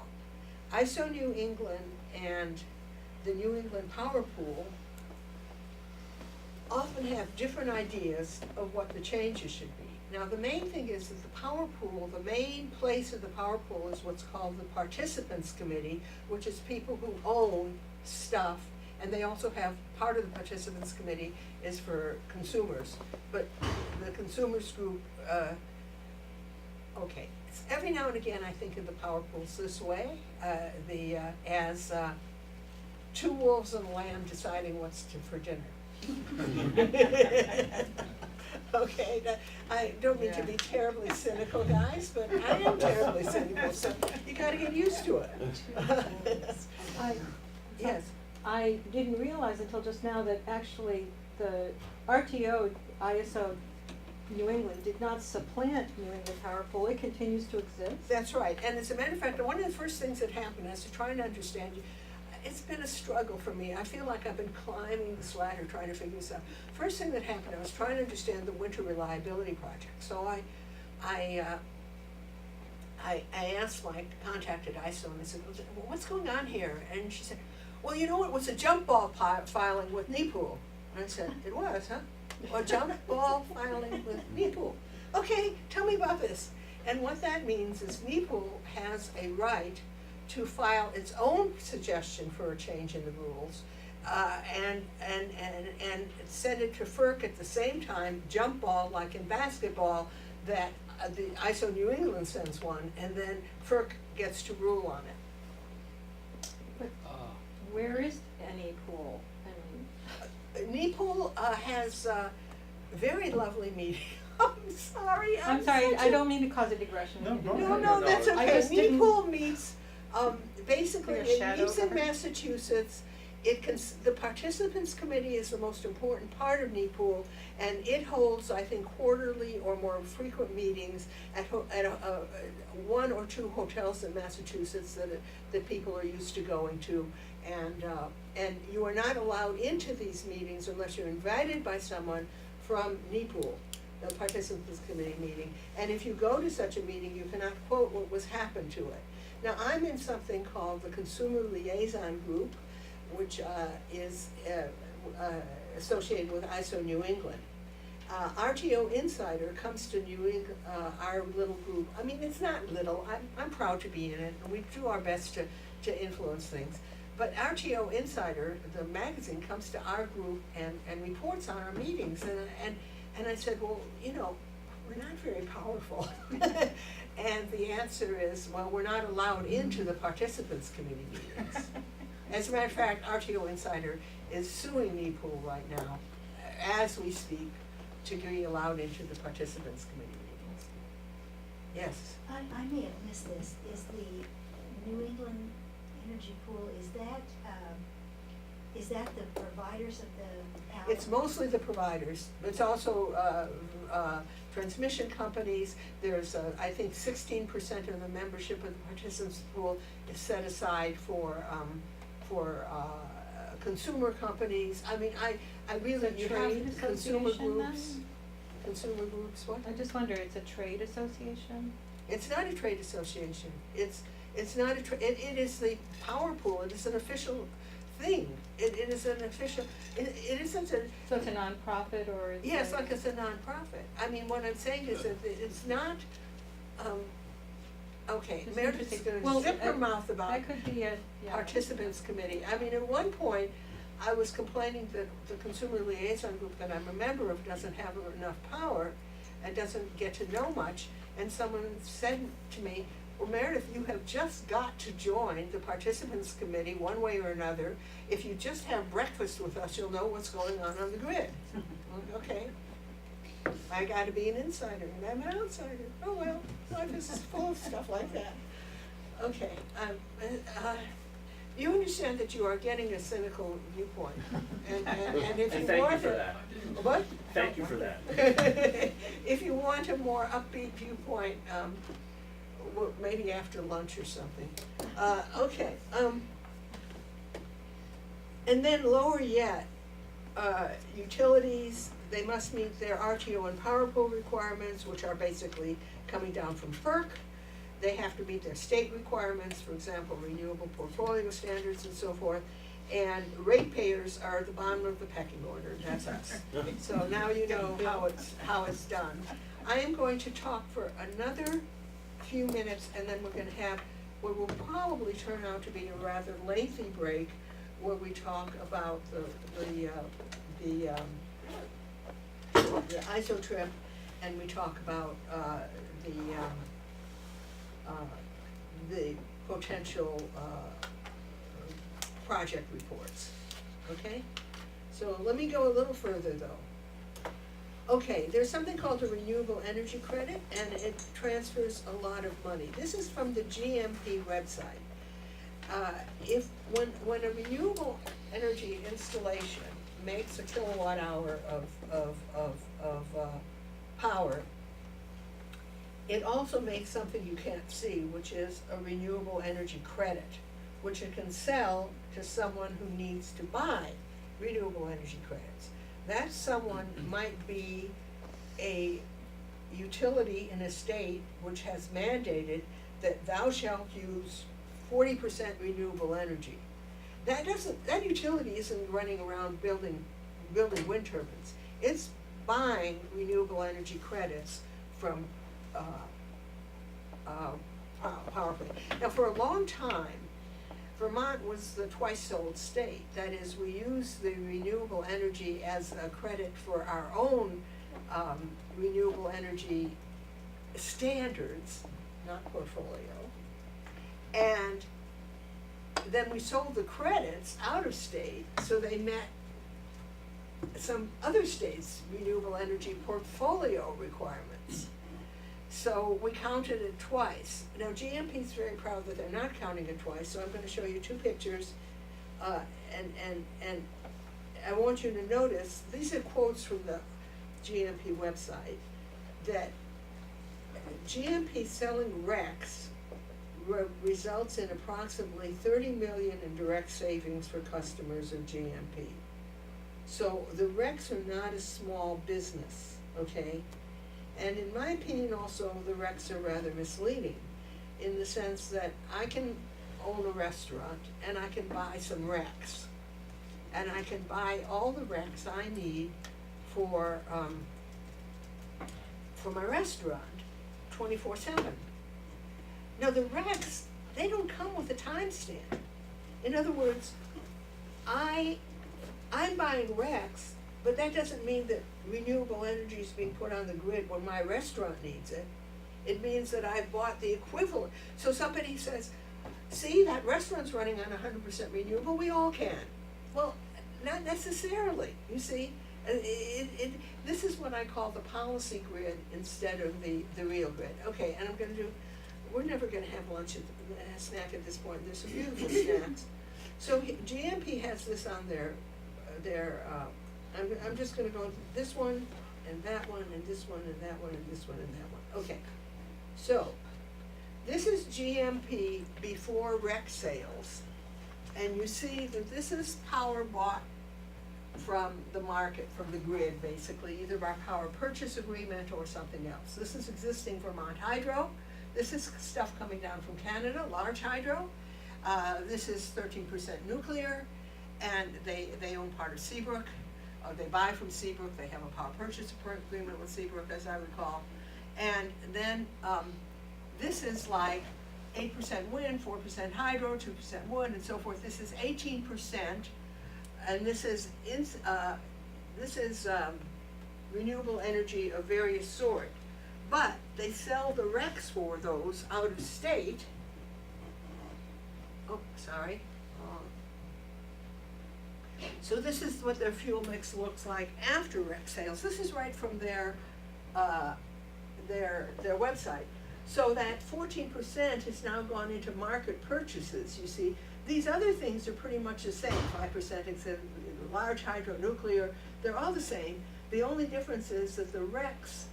ISO New England and the New England Power Pool often have different ideas of what the changes should be. Now, the main thing is that the power pool, the main place of the power pool is what's called the Participants Committee, which is people who own stuff, and they also have, part of the Participants Committee is for consumers, but the consumers group, okay. Every now and again I think of the power pools this way, as two wolves and a lamb deciding what's for dinner. Okay, I don't mean to be terribly cynical, guys, but I am terribly cynical, so you gotta get used to it. Yes. I didn't realize until just now that actually the RTO, ISO New England did not supplant New England Power Pool, it continues to exist. That's right, and as a matter of fact, one of the first things that happened is to try and understand, it's been a struggle for me. I feel like I've been climbing this ladder trying to figure this out. First thing that happened, I was trying to understand the winter reliability project. So I contacted ISO and I said, well, what's going on here? And she said, well, you know, it was a jump ball filing with NEPOOL. And I said, it was, huh? Or jump ball filing with NEPOOL. Okay, tell me about this. And what that means is NEPOOL has a right to file its own suggestion for a change in the rules, and send it to FERC at the same time, jump ball, like in basketball, that the ISO New England sends one, and then FERC gets to rule on it. But where is NEPOOL? NEPOOL has very lovely meeting. I'm sorry, I don't mean to cause a digression. No, go No, ahead. no, that's I okay. just didn't- NEPOOL meets, basically, Like a it shadow meets in cover? Massachusetts. The Participants Committee is the most important part of NEPOOL, and it holds, I think, quarterly or more frequent meetings at one or two hotels in Massachusetts that people are used to going to. And you are not allowed into these meetings unless you're invited by someone from NEPOOL, the Participants Committee meeting. And if you go to such a meeting, you cannot quote what was happened to it. Now, I'm in something called the Consumer Liaison Group, which is associated with ISO New England. RTO Insider comes to our little group. I mean, it's not little, I'm proud to be in it, and we do our best to influence things. But RTO Insider, the magazine, comes to our group and reports on our meetings, and I said, well, you know, we're not very powerful. And the answer is, well, we're not allowed into the Participants Committee meetings. As a matter of fact, RTO Insider is suing NEPOOL right now, as we speak, to be allowed into the Participants Committee meetings. Yes? I may have missed this. Is the New England Energy Pool, is that the providers of the power? It's mostly the providers. It's also transmission companies. There's, I think, 16% of the membership of the Participants Pool is set aside for consumer companies. I mean, I really, Is it you a have trade consumer association groups. then? Consumer groups, what? I just wonder, it's a trade association? It's not a trade association. It's not it is the power pool. It is an official thing. It is an official, it isn't a. So it's a nonprofit or it's Yes, like it's a nonprofit. I mean, what I'm saying is that it's not, Okay, Just Meredith's interesting. gonna Well, zip her mouth about That could be a, yeah. participants committee. I mean, at one point, I was complaining that the consumer liaison group that I'm a member of doesn't have enough power and doesn't get to know much, and someone said to me, well, Meredith, you have just got to join the participants committee one way or another. If you just have breakfast with us, you'll know what's going on the grid. Okay. I gotta be an insider, and I'm an outsider. Oh well, life is full of stuff like that. Okay, you understand that you are getting a cynical viewpoint, and if you And thank want you for a- that. What? Thank you for that. If you want a more upbeat viewpoint, maybe after lunch or something. Okay, and then lower yet, utilities, they must meet their RTO and power pool requirements, which are basically coming down from FERC. They have to meet their state requirements, for example, renewable portfolio standards and so forth. And ratepayers are at the bottom of the pecking order, that's us. So now you know how it's done. I am going to talk for another few minutes, and then we're gonna have what will probably turn out to be a rather lengthy break, where we talk about the ISO trip, and we talk about the potential project reports, okay? So let me go a little further though. Okay, there's something called a renewable energy credit, and it transfers a lot of money. This is from the GMP website. When a renewable energy installation makes a kilowatt hour of power, it also makes something you can't see, which is a renewable energy credit, which it can sell to someone who needs to buy renewable energy credits. That someone might be a utility in a state which has mandated that thou shalt use 40% renewable energy. That utility isn't running around building wind turbines. It's buying renewable energy credits from power plant. Now, for a long time, Vermont was the twice sold state. That is, we use the renewable energy as a credit for our own renewable energy standards, not portfolio. And then we sold the credits out of state, so they met some other states' renewable energy portfolio requirements. So we counted it twice. Now GMP is very proud that they're not counting it twice, so I'm gonna show you two pictures. And I want you to notice, these are quotes from the GMP website, that GMP selling RECs results in approximately 30 million in direct savings for customers of GMP. So the RECs are not a small business, okay? And in my opinion also, the RECs are rather misleading, in the sense that I can own a restaurant and I can buy some RECs. And I can buy all the RECs I need for my restaurant 24/7. Now the RECs, they don't come with a timestamp. In other words, I'm buying RECs, but that doesn't mean that renewable energy is being put on the grid when my restaurant needs it. It means that I've bought the equivalent. So somebody says, see, that restaurant's running on 100% renewable, we all can. Well, not necessarily, you see. This is what I call the policy grid instead of the real grid. Okay, and we're never gonna have lunch a snack at this point. There's some beautiful snacks. So GMP has this on I'm just gonna go this one, and that one, and this one, and that one, and this one, and that one. Okay, so this is GMP before REC sales, and you see that this is power bought from the market, from the grid, basically, either by power purchase agreement or something else. This is existing Vermont Hydro. This is stuff coming down from Canada, large hydro. This is 13% nuclear, and they own part of Seabrook. They buy from Seabrook, they have a power purchase agreement with Seabrook, as I recall. And then this is like 8% wind, 4% hydro, 2% wood, and so forth. This is 18%, and this is renewable energy of various sort. But they sell the RECs for those out of state. Oh, sorry. So this is what their fuel mix looks like after REC sales. This is right from their website. So that 14% has now gone into market purchases, you see. These other things are pretty much the same, 5% except large hydro, nuclear, they're all the same. The only difference is that the RECs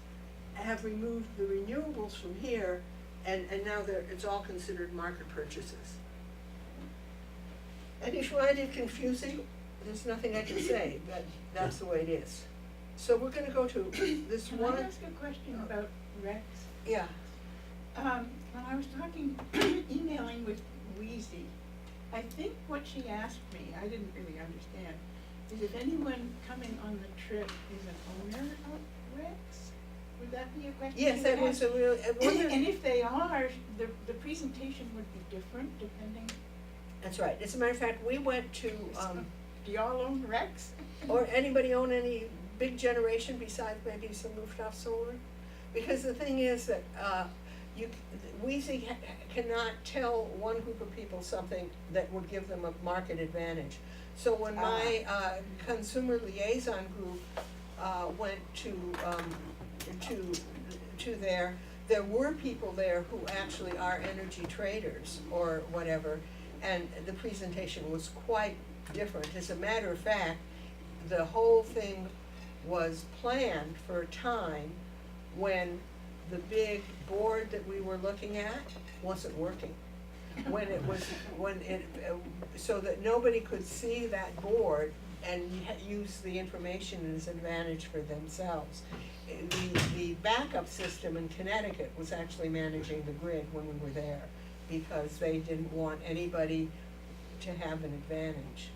have removed the renewables from here, and now it's all considered market purchases. And if you find it confusing, there's nothing I can say, that's the way it is. So we're gonna go to this Can one. I ask a question about Rex? Yeah, When I was emailing with Wheezy, I think what she asked me, I didn't really understand, is if anyone coming on the trip is an owner of Rex? Would that be a question? yes, you that would was ask? a real, And if they are, the presentation would be different depending, that's right. As a matter of fact, we went to, do y'all own Rex? or anybody own any big generation besides maybe some rooftop solar? Because the thing is that, Wheezy cannot tell one group of people something that would give them a market advantage. So when my, consumer liaison group, went to there were people there who actually are energy traders or whatever, and the presentation was quite different. As a matter of fact, the whole thing was planned for a time when the big board that we were looking at wasn't working. So that nobody could see that board and use the information as an advantage for themselves. The backup system in Connecticut was actually managing the grid when we were there, because they didn't want anybody to have an advantage.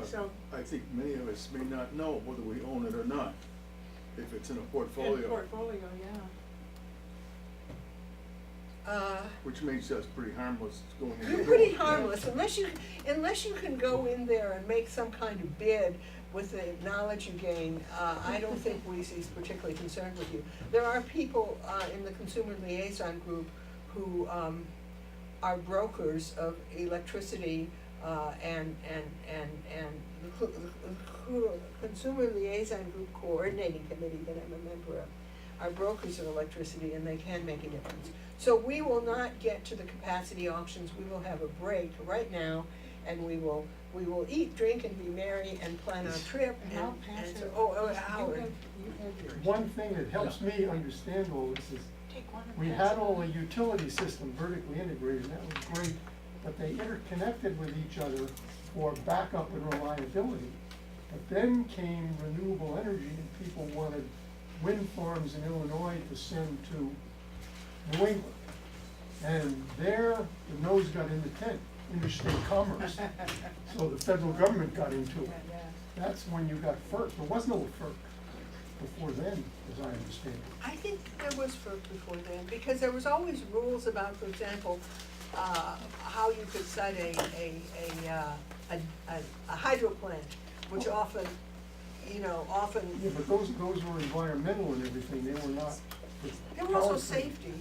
So, I think many of us may not know whether we own it or not, if it's in a portfolio. Portfolio, yeah. Which makes us pretty harmless going into. you're pretty harmless, unless you can go in there and make some kind of bid with the knowledge you gain. I don't think Wheezy's particularly concerned with you. There are people in the consumer liaison group who are brokers of electricity, and the consumer liaison group coordinating committee that I'm a member of are brokers of electricity, and they can make a difference. So we will not get to the capacity auctions. We will have a break right now, and we will eat, drink, and be merry and plan our trip. And I'll pass and it. so, Howard. You have yours. One thing that helps me understand all this is, Take one and we pass had it all on. the utility system vertically integrated, and that was great, but they interconnected with each other for backup and reliability. But then came renewable energy, and people wanted wind farms in Illinois to send to New England. And there, the nose got in the tent, interstate commerce, so the federal government got into it. Yeah. That's when you got FERC. There was no FERC before then, as I understand it. I think there was FERC before then, because there was always rules about, for example, how you could site a hydro plant, which often. Yeah, but those were environmental and everything, they were not. There were also safety,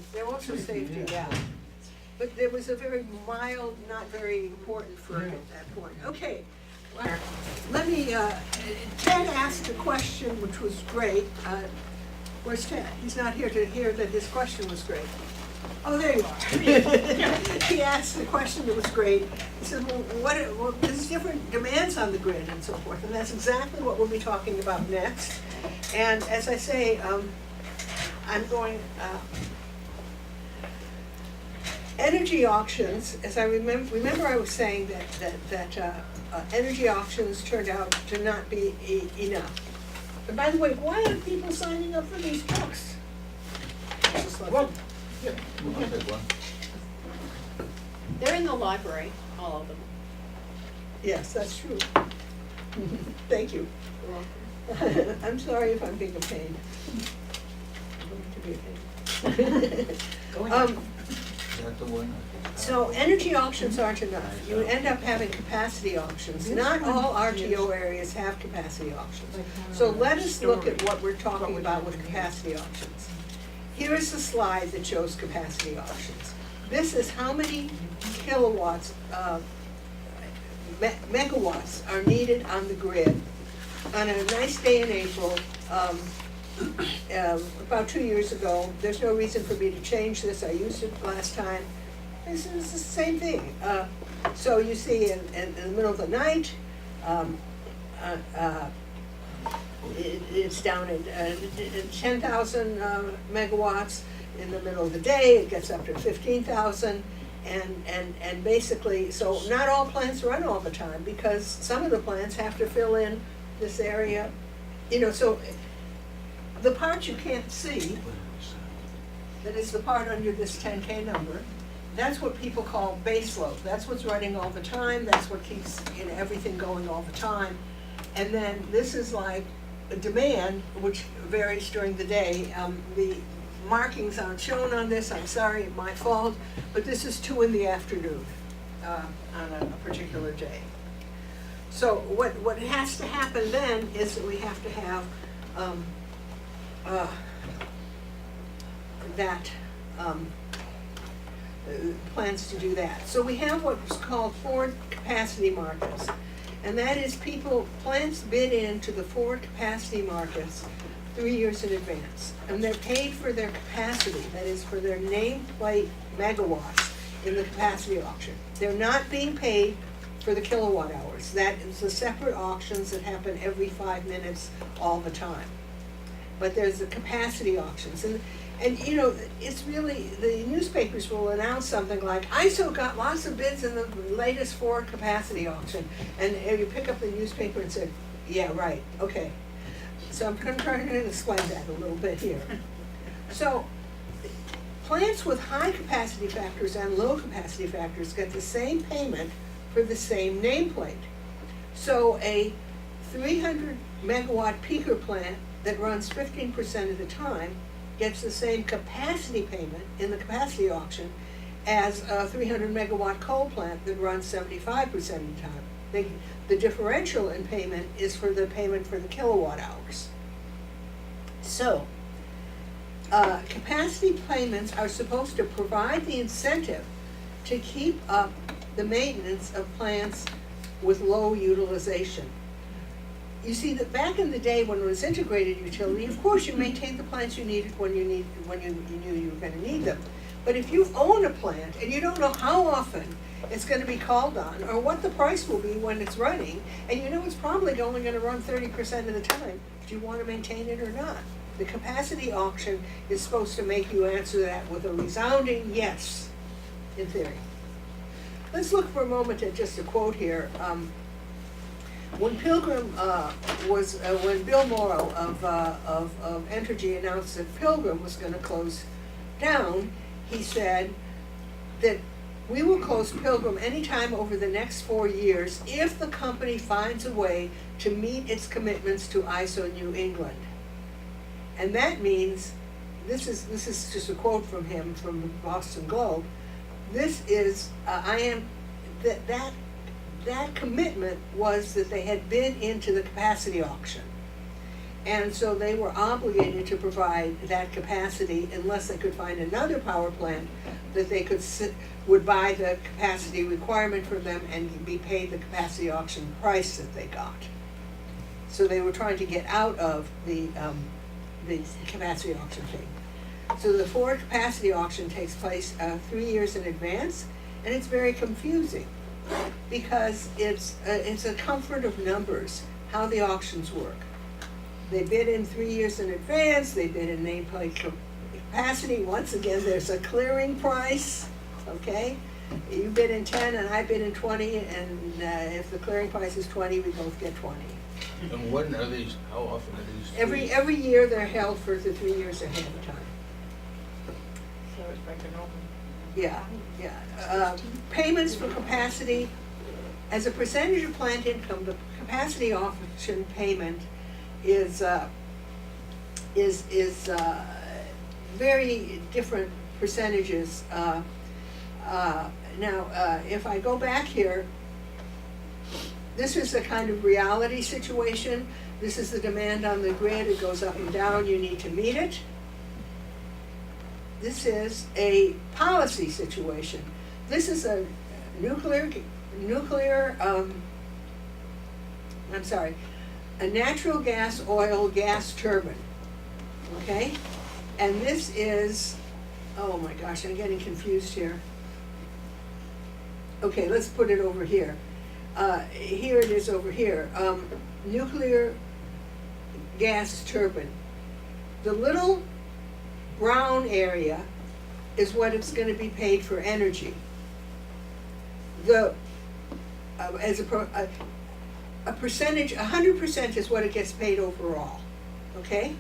yeah. But there was a very mild, not very important FERC at that point. Okay, well, let me, Ted asked a question which was great. Where's Ted? He's not here to hear that his question was great. Oh, there you are. He asked a question that was great. He said, well, there's different demands on the grid and so forth, and that's exactly what we'll be talking about next. And as I say, I'm going, energy auctions, as I remember I was saying that energy auctions turned out to not be enough. And by the way, why are people signing up for these trucks? Well, Yeah, I'll take one. They're in the library, all of them. Yes, that's true. Thank you. You're welcome. I'm sorry if I'm being a pain. I'm going to be a pain. Going Um, Is that the one? So energy auctions aren't enough. You end up having capacity auctions. Not all RTO areas have capacity auctions. So let us look at what we're talking about with capacity auctions. Here is a slide that shows capacity auctions. This is how many kilowatts, megawatts are needed on the grid on a nice day in April, about 2 years ago. There's no reason for me to change this. I used it last time. This is the same thing. So you see in the middle of the night, it's down at 10,000 megawatts. In the middle of the day, it gets up to 15,000. And basically, so not all plants run all the time because some of the plants have to fill in this area. You know, so the part you can't see, that is the part under this 10K number, that's what people call base load. That's what's running all the time. That's what keeps, you know, everything going all the time. And then this is like a demand, which varies during the day. The markings aren't shown on this. I'm sorry, my fault. But this is 2 in the afternoon on a particular day. So what has to happen then is that we have to have plans to do that. So we have what's called forward capacity markets. And that is plants bid into the forward capacity markets 3 years in advance. And they're paid for their capacity, that is for their nameplate megawatts in the capacity auction. They're not being paid for the kilowatt hours. That is the separate auctions that happen every 5 minutes all the time. But there's the capacity auctions. And you know, it's really, the newspapers will announce something like, ISO got lots of bids in the latest forward capacity auction. And you pick up the newspaper and say, yeah, right, okay. So I'm trying to explain that a little bit here. So plants with high capacity factors and low capacity factors get the same payment for the same nameplate. So a 300 megawatt peaker plant that runs 15% of the time gets the same capacity payment in the capacity auction as a 300 megawatt coal plant that runs 75% of the time. The differential in payment is for the payment for the kilowatt hours. So, capacity payments are supposed to provide the incentive to keep up the maintenance of plants with low utilization. You see that back in the day when it was integrated utility, of course you maintained the plants you needed when you knew you were going to need them. But if you own a plant and you don't know how often it's going to be called on or what the price will be when it's running, and you know it's probably only going to run 30% of the time, do you want to maintain it or not? The capacity auction is supposed to make you answer that with a resounding yes, in theory. Let's look for a moment at just a quote here. When Bill Morrow of Entergy announced that Pilgrim was going to close down, he said that we will close Pilgrim anytime over the next 4 years if the company finds a way to meet its commitments to ISO New England. And that means, this is just a quote from him from the Boston Globe. This is that commitment was that they had bid into the capacity auction. And so they were obligated to provide that capacity unless they could find another power plant that they would buy the capacity requirement from them and be paid the capacity auction price that they got. So they were trying to get out of the capacity auction thing. So the forward capacity auction takes place 3 years in advance, and it's very confusing because it's a comfort of numbers, how the auctions work. They bid in 3 years in advance, they bid in nameplate capacity. Once again, there's a clearing price, okay? You bid in 10 and I bid in 20, and if the clearing price is 20, we both get 20. And when are these, how often are these? Every year they're held for the 3 years ahead of time. So it's like an open. Yeah. Payments for capacity, as a percentage of plant income, the capacity auction payment is very different percentages. Now, if I go back here, this is a kind of reality situation. This is the demand on the grid. It goes up and down. You need to meet it. This is a policy situation. This is a a natural gas, oil, gas turbine, okay? And this is, oh my gosh, I'm getting confused here. Okay, let's put it over here. Here it is over here. Nuclear gas turbine. The little brown area is what it's gonna be paid for energy. A percentage, 100% is what it gets paid overall, okay?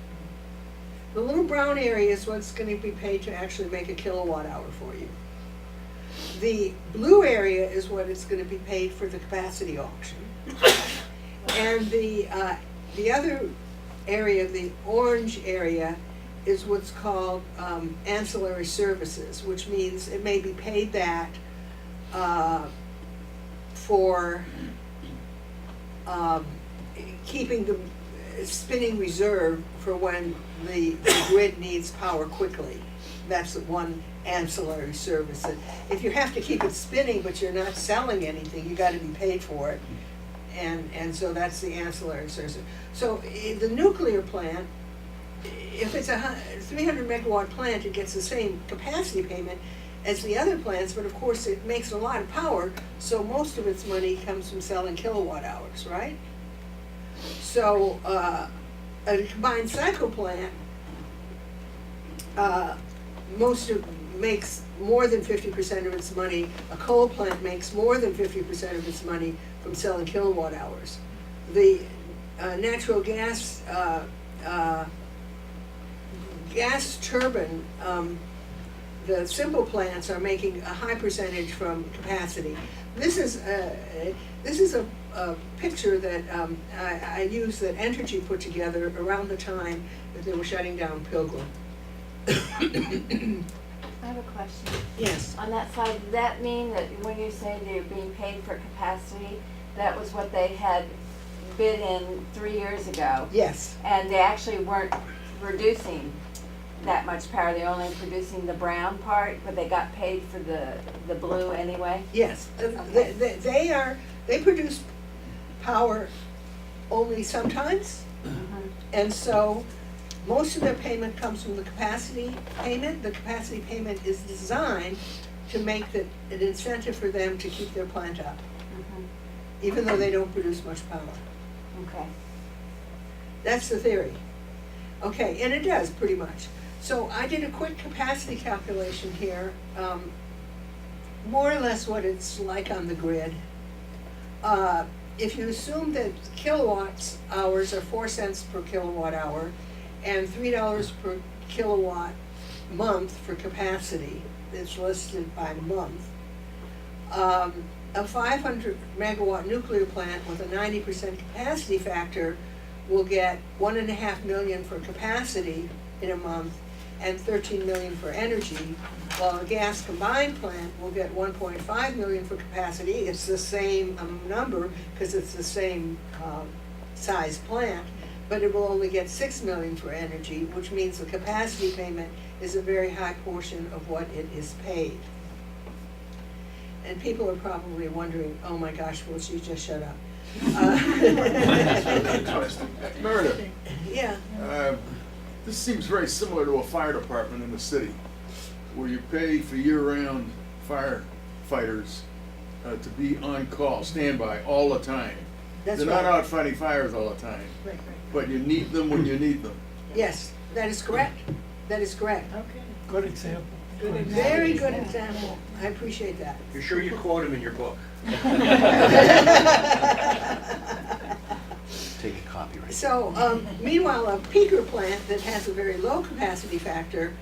The little brown area is what's gonna be paid to actually make a kilowatt hour for you. The blue area is what it's gonna be paid for the capacity auction. And the other area, the orange area, is what's called ancillary services, which means it may be paid that for keeping the spinning reserve for when the grid needs power quickly. That's one ancillary service. If you have to keep it spinning but you're not selling anything, you gotta be paid for it. And so that's the ancillary service. So the nuclear plant, if it's a 300 megawatt plant, it gets the same capacity payment as the other plants, but of course it makes a lot of power, so most of its money comes from selling kilowatt hours, right? So a combined cycle plant makes more than 50% of its money. A coal plant makes more than 50% of its money from selling kilowatt hours. The natural gas gas turbine, the simple plants are making a high percentage from capacity. This is a picture that I used that Entergy put together around the time that they were shutting down Pilgrim. I have a question. Yes. On that side, does that mean that when you say they're being paid for capacity, that was what they had bid in 3 years ago? Yes. And they actually weren't reducing that much power, they're only producing the brown part, but they got paid for the blue anyway? Yes. Okay. They produce power only sometimes. Mhm. And so most of their payment comes from the capacity payment. The capacity payment is designed to make it an incentive for them to keep their plant up, Mhm. even though they don't produce much power. Okay. That's the theory. Okay, and it does pretty much. So I did a quick capacity calculation here, more or less what it's like on the grid. If you assume that kilowatt hours are 4 cents per kilowatt hour and $3 per kilowatt month for capacity, it's listed by month. A 500 megawatt nuclear plant with a 90% capacity factor will get $1.5 million for capacity in a month and $13 million for energy, while a gas combined plant will get $1.5 million for capacity. It's the same number because it's the same size plant, but it will only get $6 million for energy, which means the capacity payment is a very high portion of what it is paid. And people are probably wondering, oh my gosh, will she just shut up? Meredith, Yeah. this seems very similar to a fire department in the city, where you pay for year-round firefighters to be on call, standby all the time. That's They're not right. out fighting fires all the time, Right. but you need them when you need them. Yes, that is correct. That is correct. Okay. Good example. Good example. Very good example. I appreciate that. You're sure you quote him in your book? Take a copy right So, meanwhile, a peaker plant that has a very low capacity factor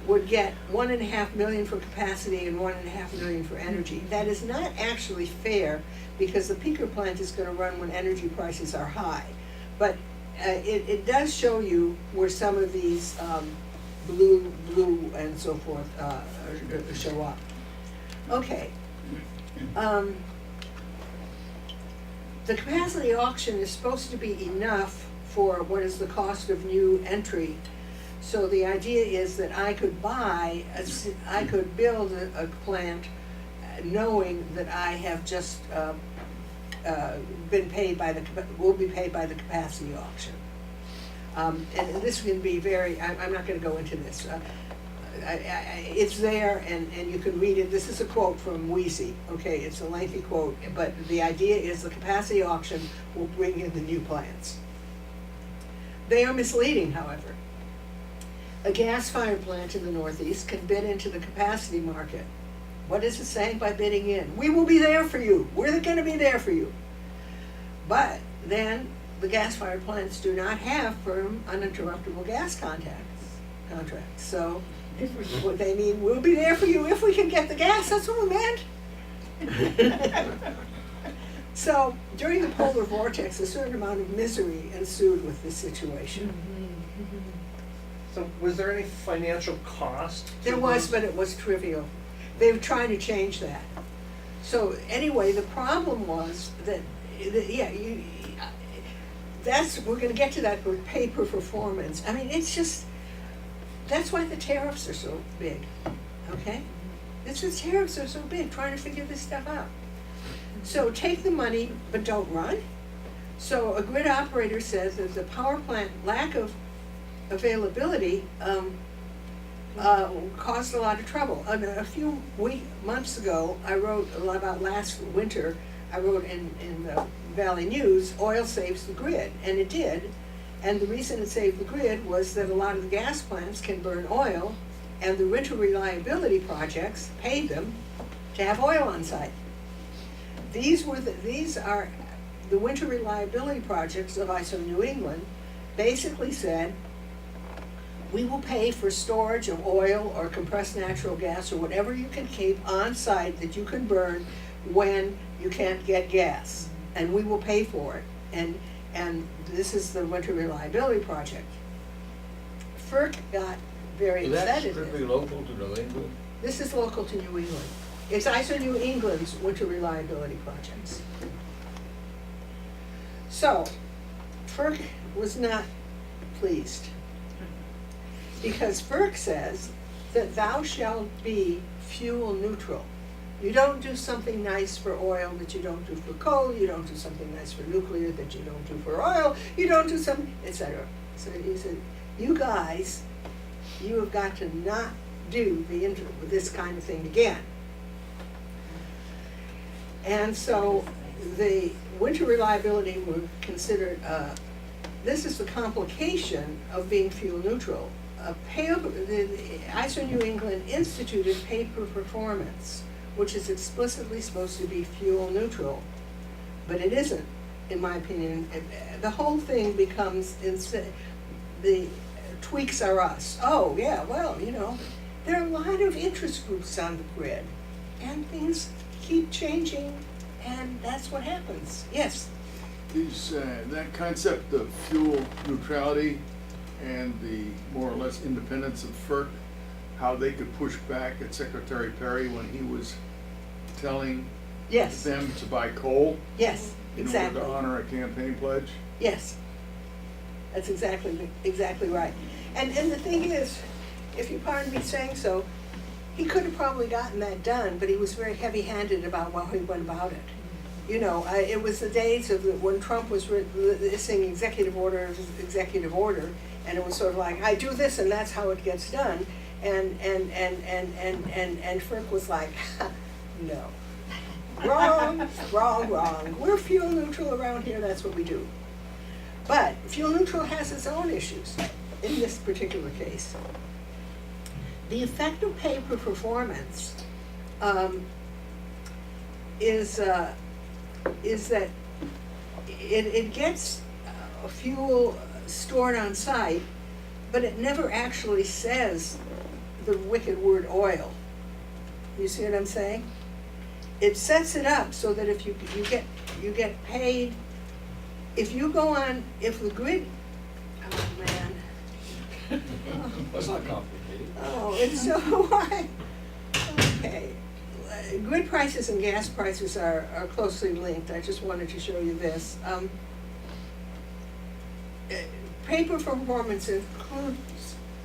would get $1.5 million for capacity and $1.5 million for energy. That is not actually fair because the peaker plant is gonna run when energy prices are high. But it does show you where some of these blue and so forth, show up. Okay. The capacity auction is supposed to be enough for what is the cost of new entry. So the idea is that I could build a plant knowing that I have just been paid by will be paid by the capacity auction. And this can be I'm not gonna go into this. It's there and you can read it. This is a quote from Wheezy, okay? It's a lengthy quote, but the idea is the capacity auction will bring in the new plants. They are misleading, however. A gas-fired plant in the Northeast can bid into the capacity market. What is it saying by bidding in? We will be there for you. We're gonna be there for you. But then the gas-fired plants do not have firm, uninterruptible gas contracts. So what they mean, we'll be there for you if we can get the gas. That's what we meant. So during the polar vortex, a certain amount of misery ensued with this situation. So was there any financial cost? There was, but it was trivial. They were trying to change that. So anyway, the problem was that, we're gonna get to that with pay per performance. I mean, it's just, that's why the tariffs are so big, okay? It's the tariffs are so big, trying to figure this stuff out. So take the money, but don't run. So a grid operator says that the power plant lack of availability caused a lot of trouble. A few months ago, I wrote a lot about last winter. I wrote in the Valley News, oil saves the grid, and it did. And the reason it saved the grid was that a lot of the gas plants can burn oil, and the winter reliability projects paid them to have oil on site. These are the winter reliability projects of ISO New England. Basically said, we will pay for storage of oil or compressed natural gas or whatever you can keep on site that you can burn when you can't get gas, and we will pay for it. And this is the winter reliability project. FERC got very Is upset that at this. strictly local to New England? This is local to New England. It's ISO New England's winter reliability projects. So, FERC was not pleased, because FERC says that thou shalt be fuel neutral. You don't do something nice for oil that you don't do for coal, you don't do something nice for nuclear that you don't do for oil, you don't do something, etc. So he said, you guys, you have got to not do this kind of thing again. And so the winter reliability were considered, this is the complication of being fuel neutral. The ISO New England instituted pay per performance, which is explicitly supposed to be fuel neutral, but it isn't, in my opinion. The whole thing becomes, the tweaks are us. Oh yeah, well, there are a lot of interest groups on the grid, and things keep changing, and that's what happens. Yes? That concept of fuel neutrality and the more or less independence of FERC, how they could push back at Secretary Perry when he was telling Yes. them to buy coal Yes, in exactly. order to honor a campaign pledge. Yes, that's exactly right. And the thing is, if you pardon me saying so, he could have probably gotten that done, but he was very heavy-handed about how he went about it. It was the days of when Trump was listing executive order, and it was sort of like, I do this and that's how it gets done. And FERC was like, no. Wrong. We're fuel neutral around here, that's what we do. But fuel neutral has its own issues in this particular case. The effective pay per performance is that it gets fuel stored on site, but it never actually says the wicked word oil. You see what I'm saying? It sets it up so that if you get paid, if the grid, oh man, That's not complicated. Oh, it's so hard. Okay. Grid prices and gas prices are closely linked. I just wanted to show you this. Paper performance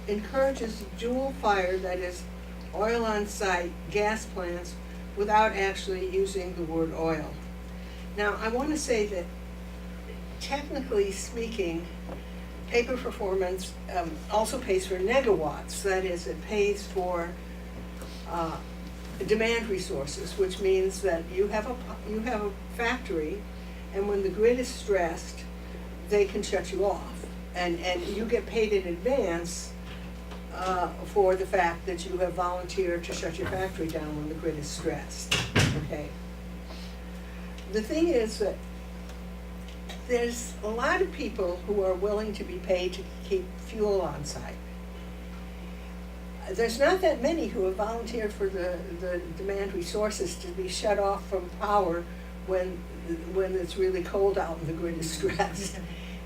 encourages dual fire, that is, oil on site, gas plants, without actually using the word oil. Now, I want to say that technically speaking, paper performance also pays for negawatts. That is, it pays for demand resources, which means that you have a factory, and when the grid is stressed, they can shut you off, and you get paid in advance for the fact that you have volunteered to shut your factory down when the grid is stressed. Okay. The thing is that there's a lot of people who are willing to be paid to keep fuel on site. There's not that many who have volunteered for the demand resources to be shut off from power when it's really cold out and the grid is stressed.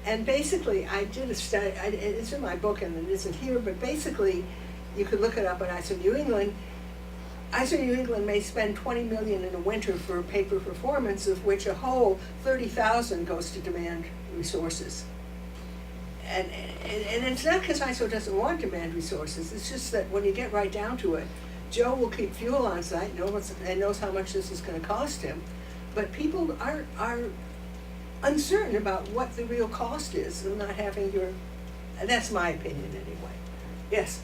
And basically, I did a study, it's in my book and it isn't here, but basically, you could look it up on ISO New England. ISO New England may spend $20 million in a winter for paper performance, of which a whole $30,000 goes to demand resources. And it's not because ISO doesn't want demand resources, it's just that when you get right down to it, Joe will keep fuel on site and knows how much this is going to cost him, but people are uncertain about what the real cost is of not having your, that's my opinion anyway. Yes?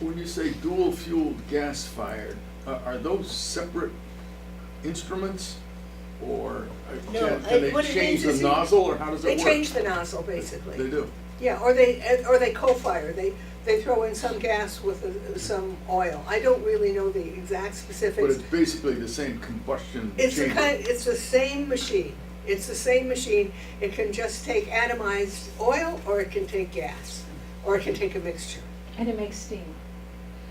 When you say dual fueled gas fired, are those separate instruments? Or No, can they what it change means the is nozzle, or how does it work? They change the nozzle, basically. They do? Yeah, or they co-fire. They throw in some gas with some oil. I don't really know the exact specifics. But it's basically the same combustion chamber. It's the same machine. It's the same machine. It can just take atomized oil, or it can take gas, or it can take a mixture. And it makes steam.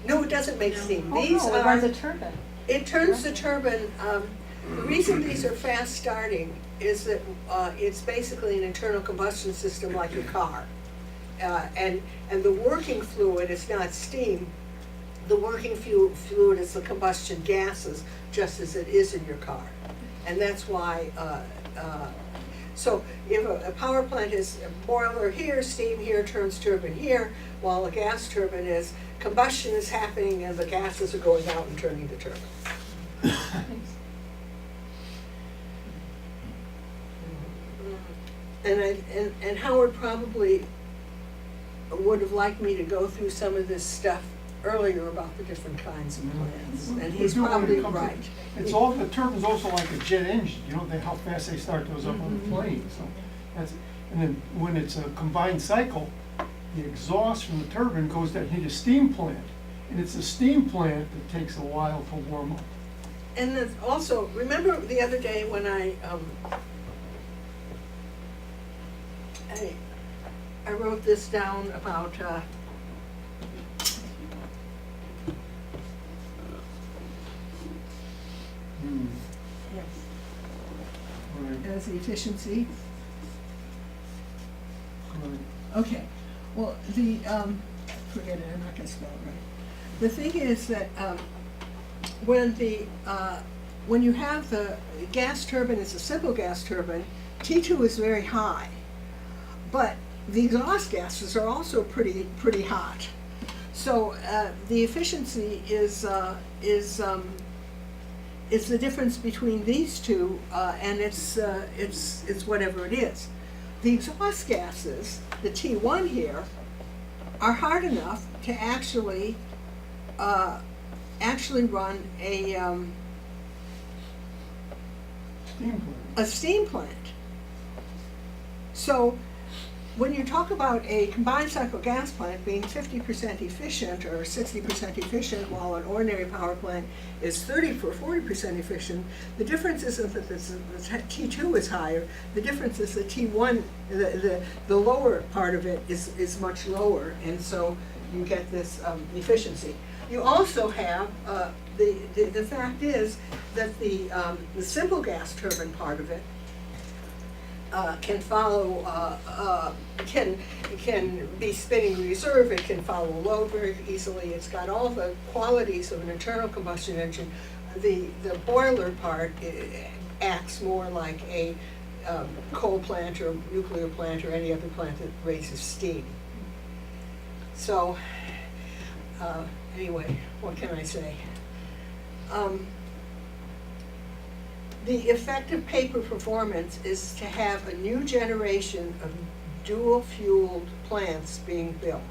No, it doesn't make steam. Oh, These no, it are. runs a turbine. It turns the turbine. The reason these are fast starting is that it's basically an internal combustion system like your car. And the working fluid is not steam. The working fluid is the combustion gases, just as it is in your car. And that's why, so if a power plant is a boiler here, steam here, turns turbine here, while a gas turbine is combustion is happening and the gases are going out and turning the turbine. And Howard probably would have liked me to go through some of this stuff earlier about the different kinds of plants, and he's probably right. It's all, the turbine's also like a jet engine, you know, how fast they start those up on the plane, so that's, and then when it's a combined cycle, the exhaust from the turbine goes down into a steam plant, and it's the steam plant that takes a while to warm up. And then also, remember the other day when I wrote this down about Yes. Right, as efficiency. right. Okay, well, forget it, I'm not gonna spell it right. The thing is that, when you have the gas turbine, it's a simple gas turbine, T2 is very high, but the exhaust gases are also pretty hot. So, the efficiency is the difference between these two, and it's whatever it is. The exhaust gases, the T1 here, are hard enough to actually run a steam plant. So when you talk about a combined cycle gas plant being 50% efficient or 60% efficient, while an ordinary power plant is 30 or 40% efficient, the difference isn't that the T2 is higher. The difference is the T1, the lower part of it is much lower, and so you get this efficiency. You also have the fact is that the simple gas turbine part of it can follow, can be spinning reserve, it can follow load very easily, it's got all the qualities of an internal combustion engine. The boiler part acts more like a coal plant or nuclear plant or any other plant that raises steam. So, anyway, what can I say? The effective paper performance is to have a new generation of dual-fueled plants being built.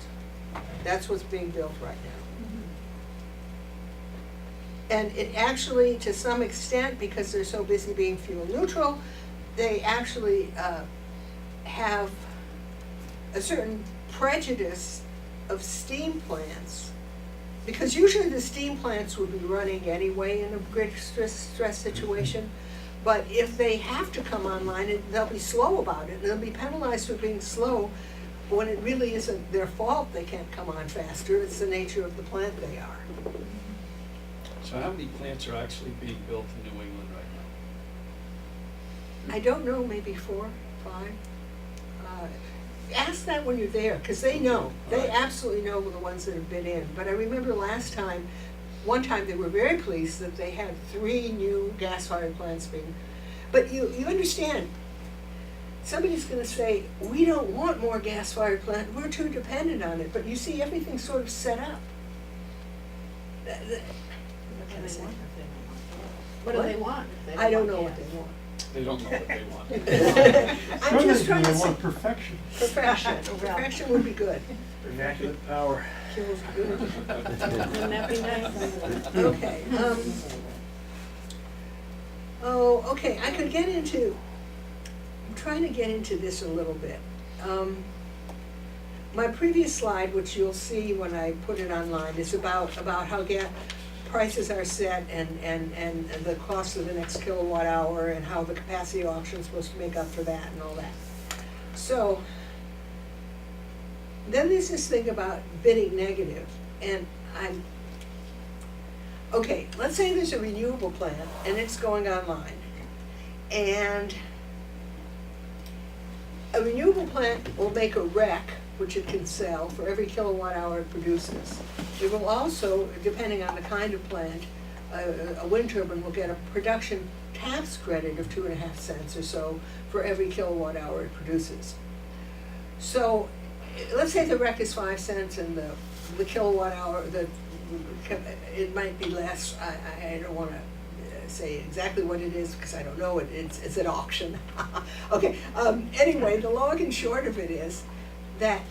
That's what's being built right now. And it actually, to some extent, because they're so busy being fuel neutral, they actually have a certain prejudice of steam plants, because usually the steam plants would be running anyway in a grid stress situation. But if they have to come online, they'll be slow about it, and they'll be penalized for being slow when it really isn't their fault they can't come on faster. It's the nature of the plant they are. So how many plants are actually being built in New England right now? I don't know, maybe 4, 5. Ask that when you're there, because they know. They absolutely know the ones that have been in. But I remember one time they were very pleased that they had 3 new gas-fired plants being. But you understand, somebody's going to say, we don't want more gas-fired plants, we're too dependent on it. But you see, everything's sort of set up. What can I say? What do they want? If they I don't know want what gas? they want. They don't know what they want. I'm just trying to They say, want perfection. perfection would be good. Immaculate power. Feels good. Wouldn't that be nice? Okay, okay, I'm trying to get into this a little bit. My previous slide, which you'll see when I put it online, is about how prices are set and the cost of the next kilowatt hour and how the capacity auction is supposed to make up for that and all that. So, then there's this thing about bidding negative, and okay, let's say there's a renewable plant and it's going online, and a renewable plant will make a REC, which it can sell for every kilowatt hour it produces. It will also, depending on the kind of plant, a wind turbine will get a production tax credit of 2.5 cents or so for every kilowatt hour it produces. So, let's say the REC is 5 cents and the kilowatt hour, it might be less. I don't want to say exactly what it is because I don't know it. It's at auction. Okay. Anyway, the long and short of it is that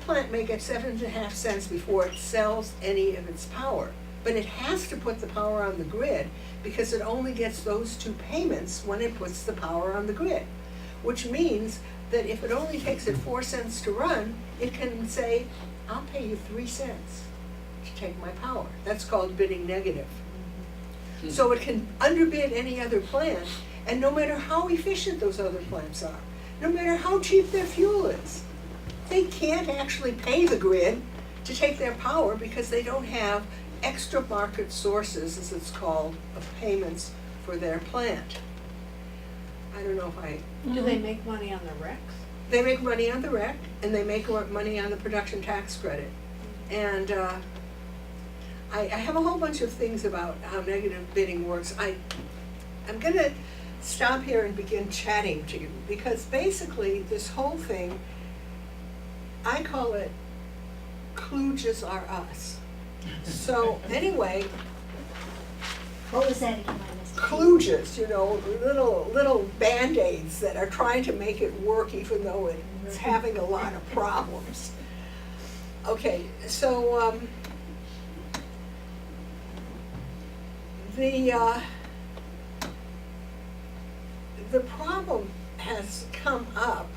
plant may get 7.5 cents before it sells any of its power, but it has to put the power on the grid because it only gets those 2 payments when it puts the power on the grid, which means that if it only takes it 4 cents to run, it can say, I'll pay you 3 cents to take my power. That's called bidding negative. So it can underbid any other plant, and no matter how efficient those other plants are, no matter how cheap their fuel is, they can't actually pay the grid to take their power because they don't have extra market sources, as it's called, of payments for their plant. I don't know if I... Do they make money on the RECs? They make money on the REC, and they make money on the production tax credit. And I have a whole bunch of things about how negative bidding works. I'm going to stop here and begin chatting to you, because basically this whole thing, I call it kludges are us. So anyway... What was that again? I missed it. Kludges, little Band-Aids that are trying to make it work even though it's having a lot of problems. Okay, so the problem has come up.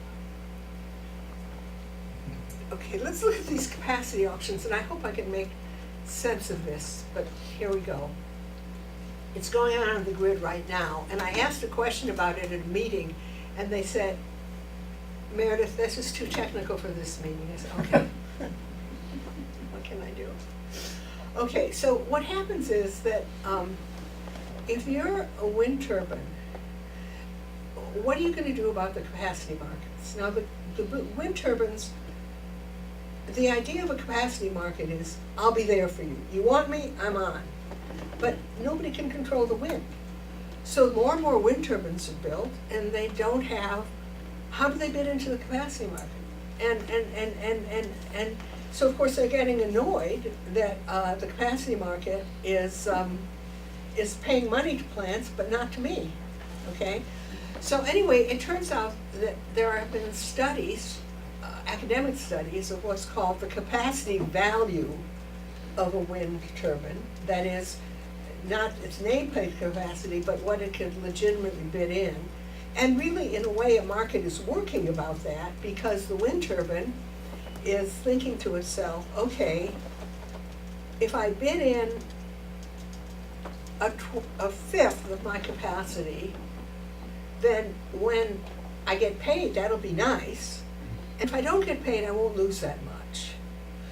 Okay, let's look at these capacity auctions, and I hope I can make sense of this, but here we go. It's going on the grid right now, and I asked a question about it at a meeting, and they said, Meredith, this is too technical for this meeting. I said, okay. What can I do? Okay, so what happens is that if you're a wind turbine, what are you gonna do about the capacity markets? Now, the wind turbines, the idea of a capacity market is, I'll be there for you. You want me, I'm on. But nobody can control the wind. So more and more wind turbines are built, and they don't have, how do they bid into the capacity market? And so of course they're getting annoyed that the capacity market is paying money to plants, but not to me, okay? So anyway, it turns out that there have been studies, academic studies of what's called the capacity value of a wind turbine. That is, not its nameplate capacity, but what it could legitimately bid in. And really, in a way, a market is working about that, because the wind turbine is thinking to itself, okay, if I bid in a fifth of my capacity, then when I get paid, that'll be nice. And if I don't get paid, I won't lose that much.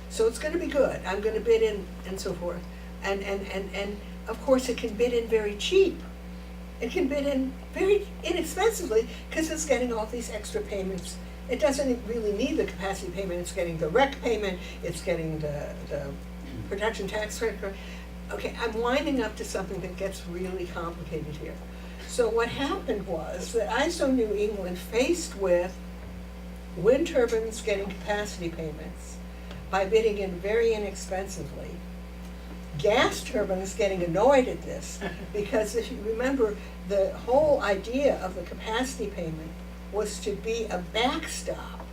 So it's gonna be good. I'm gonna bid in and so forth. And of course, it can bid in very cheap. It can bid in very inexpensively, because it's getting all these extra payments. It doesn't really need the capacity payment. It's getting the rec payment. It's getting the production tax credit. Okay, I'm winding up to something that gets really complicated here. So what happened was that ISO New England, faced with wind turbines getting capacity payments by bidding in very inexpensively, gas turbines getting annoyed at this, because if you remember, the whole idea of the capacity payment was to be a backstop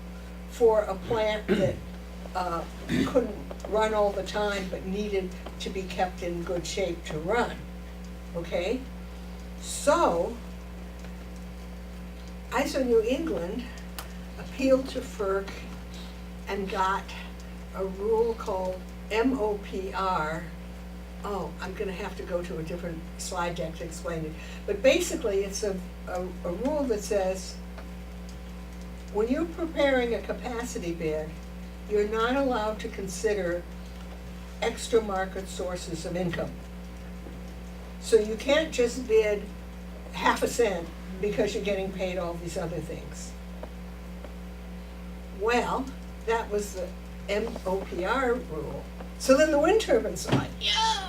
for a plant that couldn't run all the time but needed to be kept in good shape to run, okay? So, ISO New England appealed to FERC and got a rule called MOPR. Oh, I'm gonna have to go to a different slide deck to explain it. But basically, it's a rule that says, when you're preparing a capacity bid, you're not allowed to consider extra market sources of income. So you can't just bid half a cent because you're getting paid all these other things. Well, that was the MOPR rule. So then the wind turbines are like, yeah.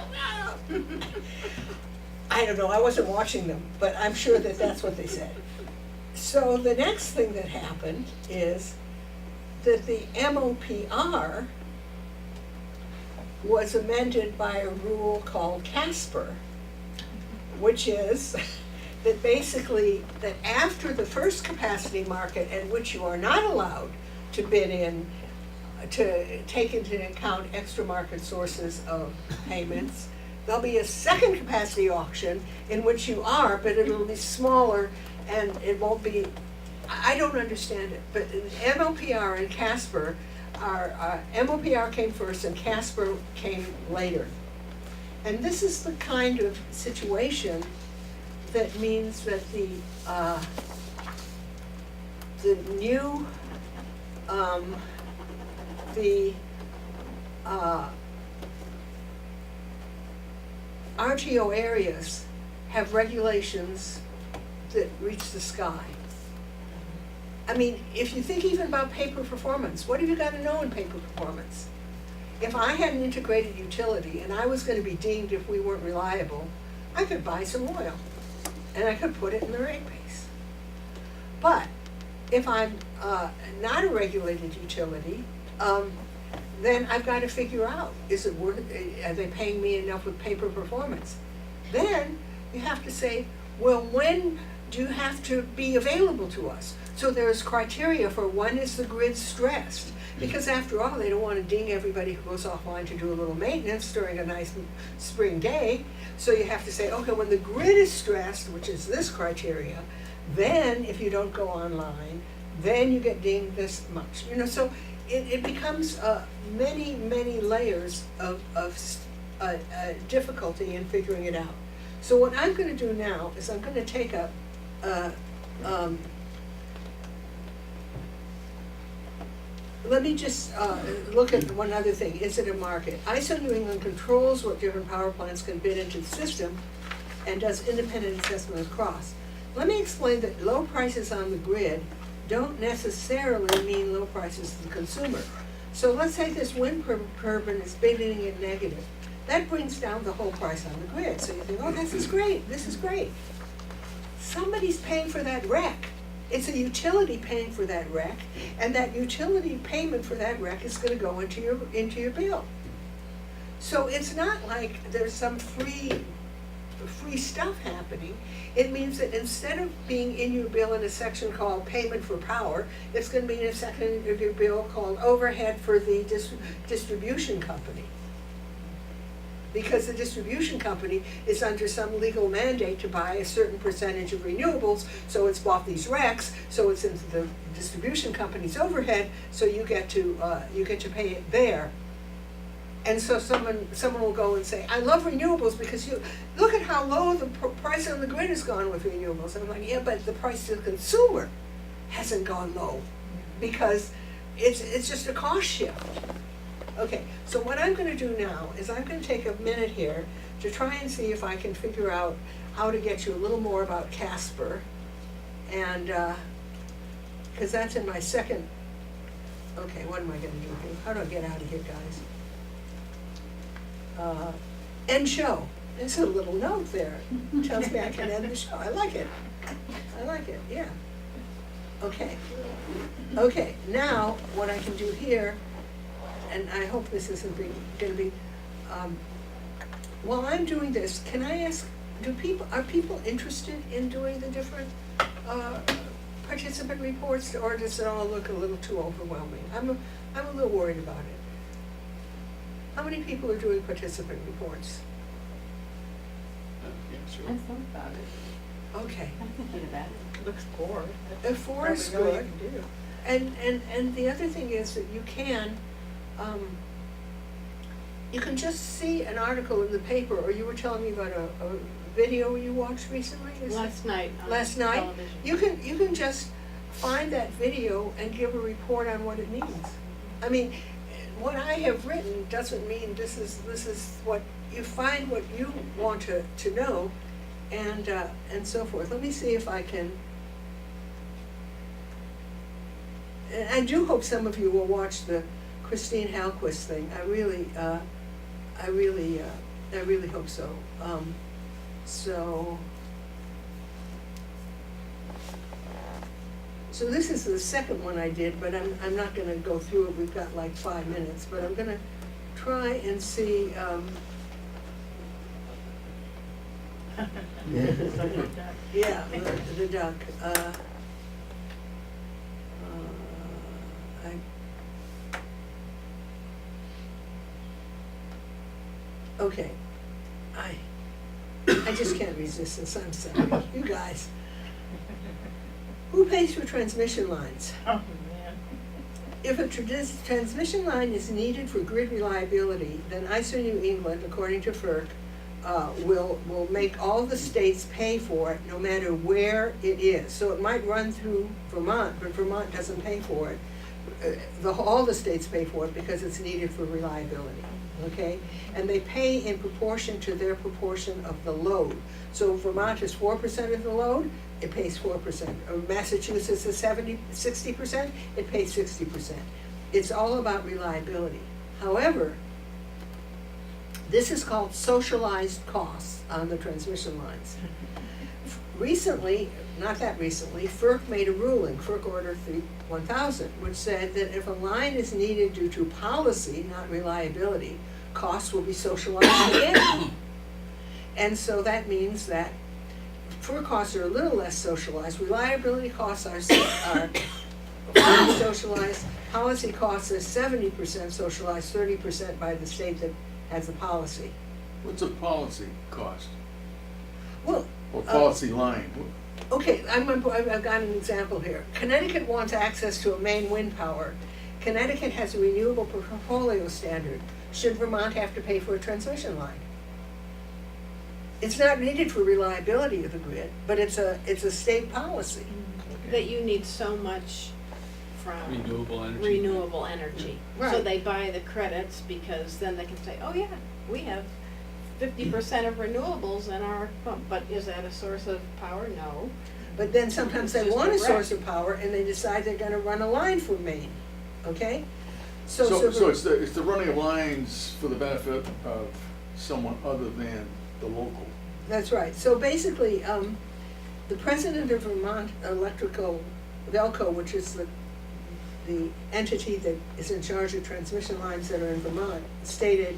I don't know, I wasn't watching them, but I'm sure that that's what they said. So the next thing that happened is that the MOPR was amended by a rule called Casper, which is that basically that after the first capacity market, at which you are not allowed to bid in, to take into account extra market sources of payments, there'll be a second capacity auction in which you are, but it'll be smaller and it won't be, I don't understand it, but MOPR and Casper are, MOPR came first and Casper came later. And this is the kind of situation that means that the new, RTO areas have regulations that reach the sky. I mean, if you think even about paper performance, what have you got to know in paper performance? If I had an integrated utility and I was going to be dinged if we weren't reliable, I could buy some oil and I could put it in the rate base. But if I'm not a regulated utility, then I've got to figure out, is it worth, are they paying me enough with paper performance? Then you have to say, well, when do you have to be available to us? So there's criteria for when is the grid stressed? Because after all, they don't want to ding everybody who goes offline to do a little maintenance during a nice spring day. So you have to say, okay, when the grid is stressed, which is this criteria, then if you don't go online, then you get dinged this much. You know, so it becomes many, many layers of difficulty in figuring it out. So what I'm going to do now is I'm going to take up let me just look at one other thing. Is it a market? ISO New England controls what different power plants can bid into the system and does independent assessment across. let me explain that low prices on the grid don't necessarily mean low prices to the consumer. So let's say this wind turbine is bidding in negative. That brings down the whole price on the grid. So you think, oh, this is great, this is great. Somebody's paying for that rec. It's a utility paying for that rec, and that utility payment for that rec is gonna go into your bill. So it's not like there's some free stuff happening. It means that instead of being in your bill in a section called payment for power, it's gonna be in a section of your bill called overhead for the distribution company. Because the distribution company is under some legal mandate to buy a certain percentage of renewables, so it's bought these RECs, so it's into the distribution company's overhead, so you get to pay it there. And so someone will go and say, I love renewables because you, look at how low the price on the grid has gone with renewables. And I'm like, yeah, but the price to the consumer hasn't gone low, because it's just a cost shift. Okay, so what I'm gonna do now is I'm gonna take a minute here to try and see if I can figure out how to get you a little more about Casper. And, cause that's in my second, okay, what am I gonna do here? How do I get out of here, guys? End show. There's a little note there. Tells me I can end the show. I like it. I like it, yeah. Okay. Okay, now what I can do here, and I hope this isn't gonna be, while I'm doing this, can I ask, are people interested in doing the different participant reports, or does it all look a little too overwhelming? I'm a little worried about it. How many people are doing participant reports? I thought about it. Okay. I'm thinking about it. Looks four. Four is Probably all you good. can do. And the other thing is that you can just see an article in the paper, or you were telling me about a video you watched recently? Last night on Last night? television. You can just find that video and give a report on what it means. I mean, what I have written doesn't mean this is what, you find what you want to know, and so forth. Let me see if I can. And I do hope some of you will watch the Christine Halquist thing. I really hope so. So this is the second one I did, but I'm not gonna go through it. We've got like 5 minutes, but I'm gonna try and see. Yeah, the duck. Okay, I just can't resist this. I'm sorry, you guys. Who pays for transmission lines? Oh, man. If a transmission line is needed for grid reliability, then ISO New England, according to FERC, will make all the states pay for it, no matter where it is. So it might run through Vermont, but Vermont doesn't pay for it. All the states pay for it because it's needed for reliability, okay? And they pay in proportion to their proportion of the load. So if Vermont is 4% of the load, it pays 4%. Or Massachusetts is 60%, it pays 60%. It's all about reliability. However, this is called socialized costs on the transmission lines. Recently, not that recently, FERC made a ruling, FERC Order 1000, which said that if a line is needed due to policy, not reliability, costs will be socialized again. And so that means that FERC costs are a little less socialized, reliability costs are fully socialized, policy costs are 70% socialized, 30% by the state that has the policy. What's a policy cost? Well, Or policy line? okay, I've got an example here. Connecticut wants access to a main wind power. Connecticut has a renewable portfolio standard. Should Vermont have to pay for a transmission line? It's not needed for reliability of the grid, but it's a state policy. That you need so much from Renewable energy. renewable energy. So Right. they buy the credits because then they can say, oh yeah, we have 50% of renewables in our pump, but is that a source of power? No. But then sometimes they It's just want a a source wreck. of power and they decide they're gonna run a line from Maine, okay? So it's the running of lines for the benefit of someone other than the local. That's right, so basically, the president of Vermont Electrical, Velco, which is the entity that is in charge of transmission lines that are in Vermont, stated,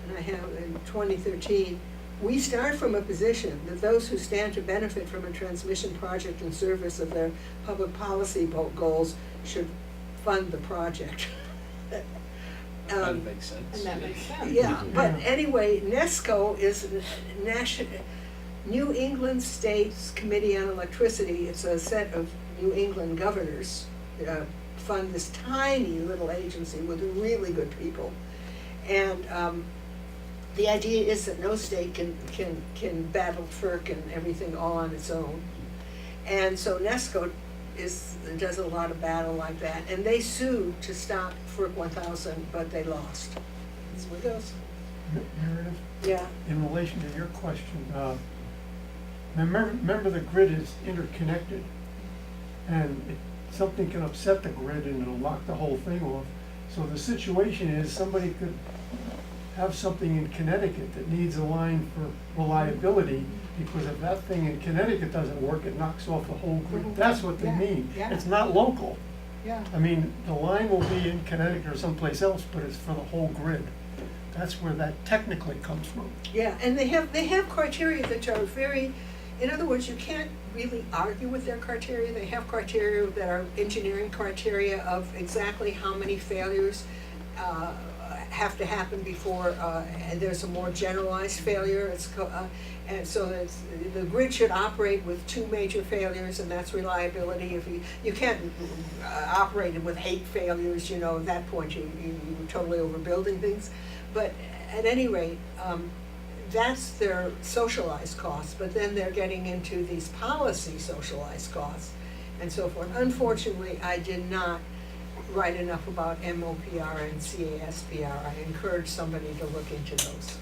and I have in 2013, we start from a position that those who stand to benefit from a transmission project in service of their public policy goals should fund the project. That makes sense. And that makes sense. Yeah, but anyway, NESCO is New England States Committee on Electricity. It's a set of New England governors fund this tiny little agency with really good people. And the idea is that no state can battle FERC and everything all on its own. And so NESCO does a lot of battle like that. And they sued to stop FERC 1000, but they lost. That's what it goes. Meredith, Yeah. in relation to your question, remember the grid is interconnected, and something can upset the grid and it'll knock the whole thing off. So the situation is somebody could have something in Connecticut that needs a line for reliability, because if that thing in Connecticut doesn't work, it knocks off the whole grid. That's what they Yeah, mean. yeah. It's not local. Yeah. I mean, the line will be in Connecticut or someplace else, but it's for the whole grid. That's where that technically comes from. Yeah, and they have criteria that are very, in other words, you can't really argue with their criteria. They have criteria that are engineering criteria of exactly how many failures have to happen before, and there's a more generalized failure. And so the grid should operate with 2 major failures, and that's reliability. If you can't operate it with 8 failures, you know, at that point you're totally overbuilding things. But at any rate, that's their socialized costs, but then they're getting into these policy socialized costs and so forth. Unfortunately, I did not write enough about MOPR and CASPR. I encourage somebody to look into those.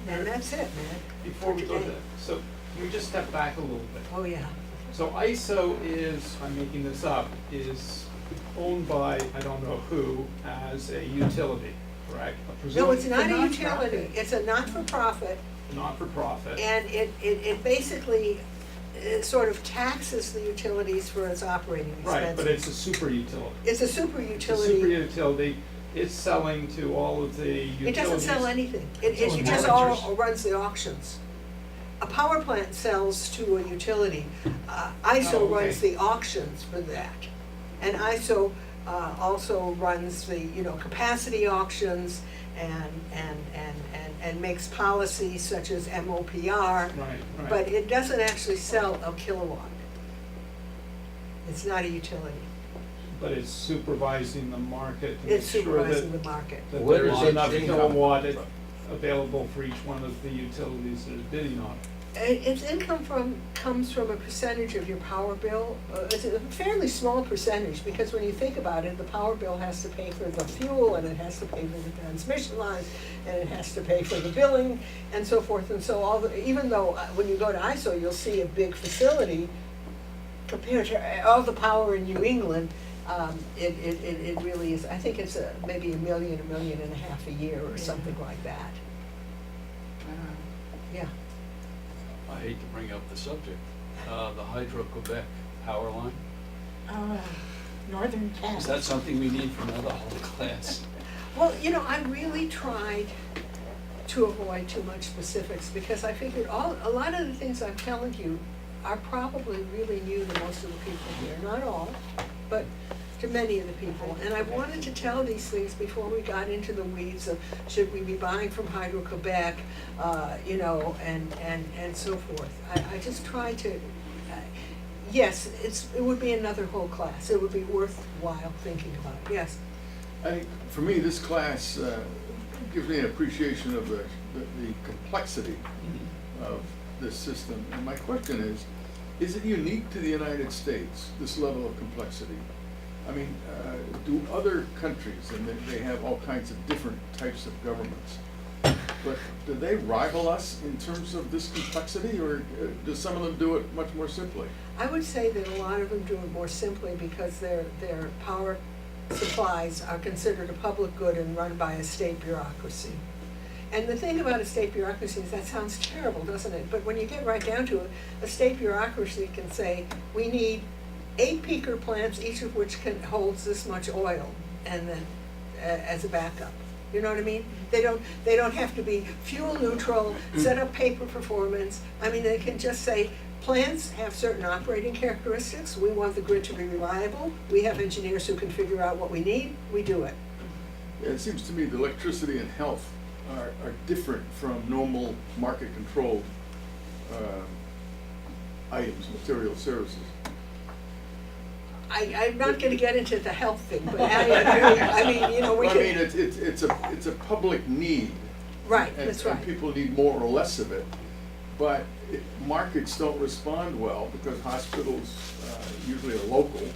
And that's it, man. Before we go today. there, so can we just step back a little bit? Oh, yeah. So ISO is, I'm making this up, is owned by, I don't know who, as a utility, correct? No, it's not a nonprofit. utility. It's a not-for-profit, Not-for-profit. and it basically sort of taxes the utilities for its operating expenses. Right, but it's a super utility. It's a super It's a super utility. utility, it's selling to all of the utilities. It doesn't sell anything. It's It only just managers. all runs the auctions. A power plant sells to a utility. ISO Oh, okay. runs the auctions for that. And ISO also runs the, capacity auctions and makes policies such as MOPR. Right, right. But it doesn't actually sell a kilowatt. It's not a utility. But it's supervising the market to It's make sure that, supervising the market. that Where there does is it enough income kilowatt from? available for each one of the utilities that are bidding on it. Its income comes from a percentage of your power bill. It's a fairly small percentage, because when you think about it, the power bill has to pay for the fuel, and it has to pay for the transmission lines, and it has to pay for the billing, and so forth. And so even though when you go to ISO, you'll see a big facility, compared to all the power in New England, it really is, I think it's maybe $1 million, $1.5 million a year or something like that. Yeah. I hate to bring up the subject, the Hydro-Quebec power line. Northern Cat. Is that something we need for another whole class? Well, I really tried to avoid too much specifics, because I figured a lot of the things I'm telling you are probably really new to most of the people here. Not all, but to many of the people. And I wanted to tell these things before we got into the weeds of should we be buying from Hydro-Quebec, and so forth. I just tried to, yes, it would be another whole class. It would be worthwhile thinking about, yes. For me, this class gives me an appreciation of the complexity of this system. And my question is it unique to the United States, this level of complexity? I mean, do other countries, and they have all kinds of different types of governments, but do they rival us in terms of this complexity, or do some of them do it much more simply? I would say that a lot of them do it more simply because their power supplies are considered a public good and run by a state bureaucracy. And the thing about a state bureaucracy is that sounds terrible, doesn't it? But when you get right down to it, a state bureaucracy can say, we need 8 peaker plants, each of which holds this much oil, and then as a backup. You know what I mean? They don't have to be fuel neutral, set up pay for performance. I mean, they can just say, plants have certain operating characteristics. We want the grid to be reliable. We have engineers who can figure out what we need. We do it. Yeah, it seems to me that electricity and health are different from normal market-controlled items, material services. I'm not gonna get into the health thing, but I agree. I mean, you know, we Well, can. I mean, it's a public need. Right, and- that's right. And people need more or less of it, but markets don't respond well because hospitals usually are local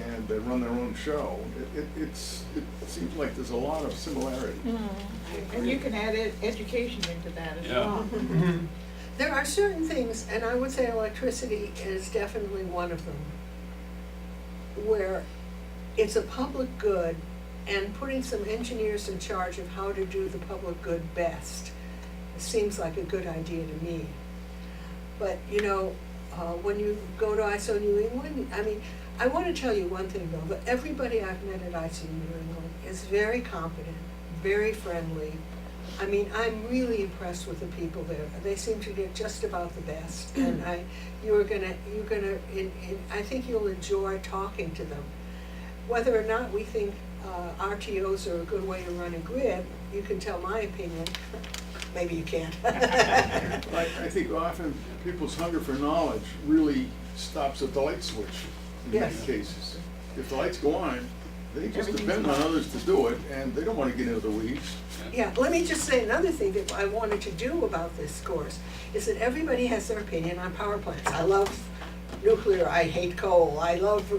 and they run their own show. It seems like there's a lot of similarity. And you can add education into that as Yeah. well. There are certain things, and I would say electricity is definitely one of them, where it's a public good and putting some engineers in charge of how to do the public good best seems like a good idea to me. But, you know, when you go to ISO New England, I mean, I want to tell you one thing though, that everybody I've met at ISO New England is very competent, very friendly. I mean, I'm really impressed with the people there. They seem to get just about the best, and I think you'll enjoy talking to them. Whether or not we think RTOs are a good way to run a grid, you can tell my opinion. Maybe you can't. I think often people's hunger for knowledge really stops at the light switch in many Yes. cases. If the lights go on, they just Everything's depend on fine. others to do it, and they don't want to get into the weeds. Yeah, let me just say another thing that I wanted to do about this course, is that everybody has their opinion on power plants. I love nuclear, I hate coal, I love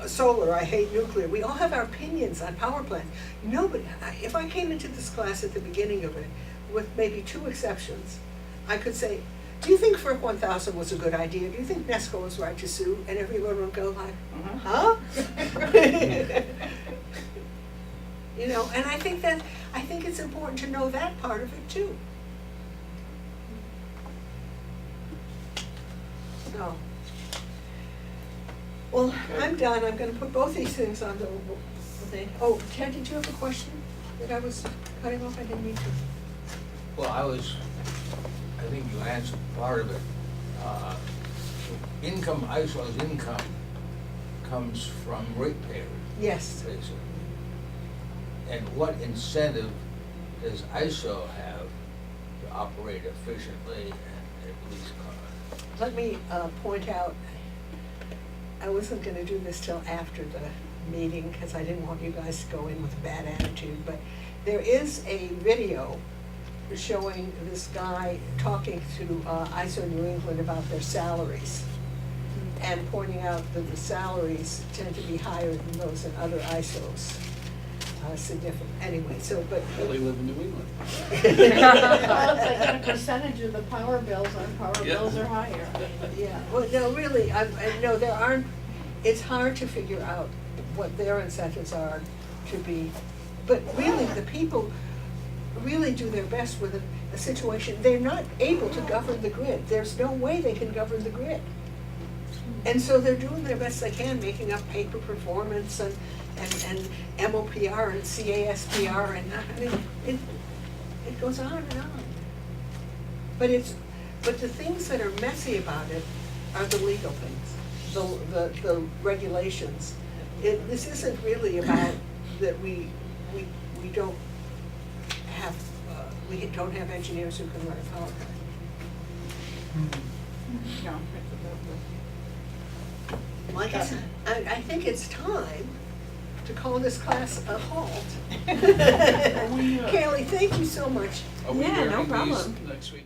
solar, I hate nuclear. We all have our opinions on power plants. Nobody, if I came into this class at the beginning of it, with maybe 2 exceptions, I could say, do you think FERC 1000 was a good idea? Do you think NESCO was right to sue? And everyone would go like, huh? You know, and I think it's important to know that part of it too. So, well, I'm done. I'm gonna put both these things on the thing. Oh, Ted, did you have a question that I was cutting off? I didn't mean to. Well, I think you answered part of it. ISO's income comes from ratepayers, Yes. basically. And what incentive does ISO have to operate efficiently and at least cost? Let me point out, I wasn't gonna do this till after the meeting, because I didn't want you guys to go in with a bad attitude, but there is a video showing this guy talking to ISO New England about their salaries, and pointing out that the salaries tend to be higher than those in other ISOs. Significant, anyway, so, but. They live in New England. Well, if they get a percentage of the power bills, our power Yeah. bills are higher. Yeah, well, no, really, no, there aren't, it's hard to figure out what their incentives are to be, but really, the people really do their best with a situation. They're not able to govern the grid. There's no way they can govern the grid. And so they're doing their best they can, making up paper performance and MOPR and CASPR, and I mean, it goes on and on. But the things that are messy about it are the legal things, the regulations. This isn't really about that we don't have, we don't have engineers who can run a power plant. No, it's about Well, I guess, I think it's time to call this class a halt. we, Kaylee, thank you so much. Are we Yeah, no learning these problem. next week?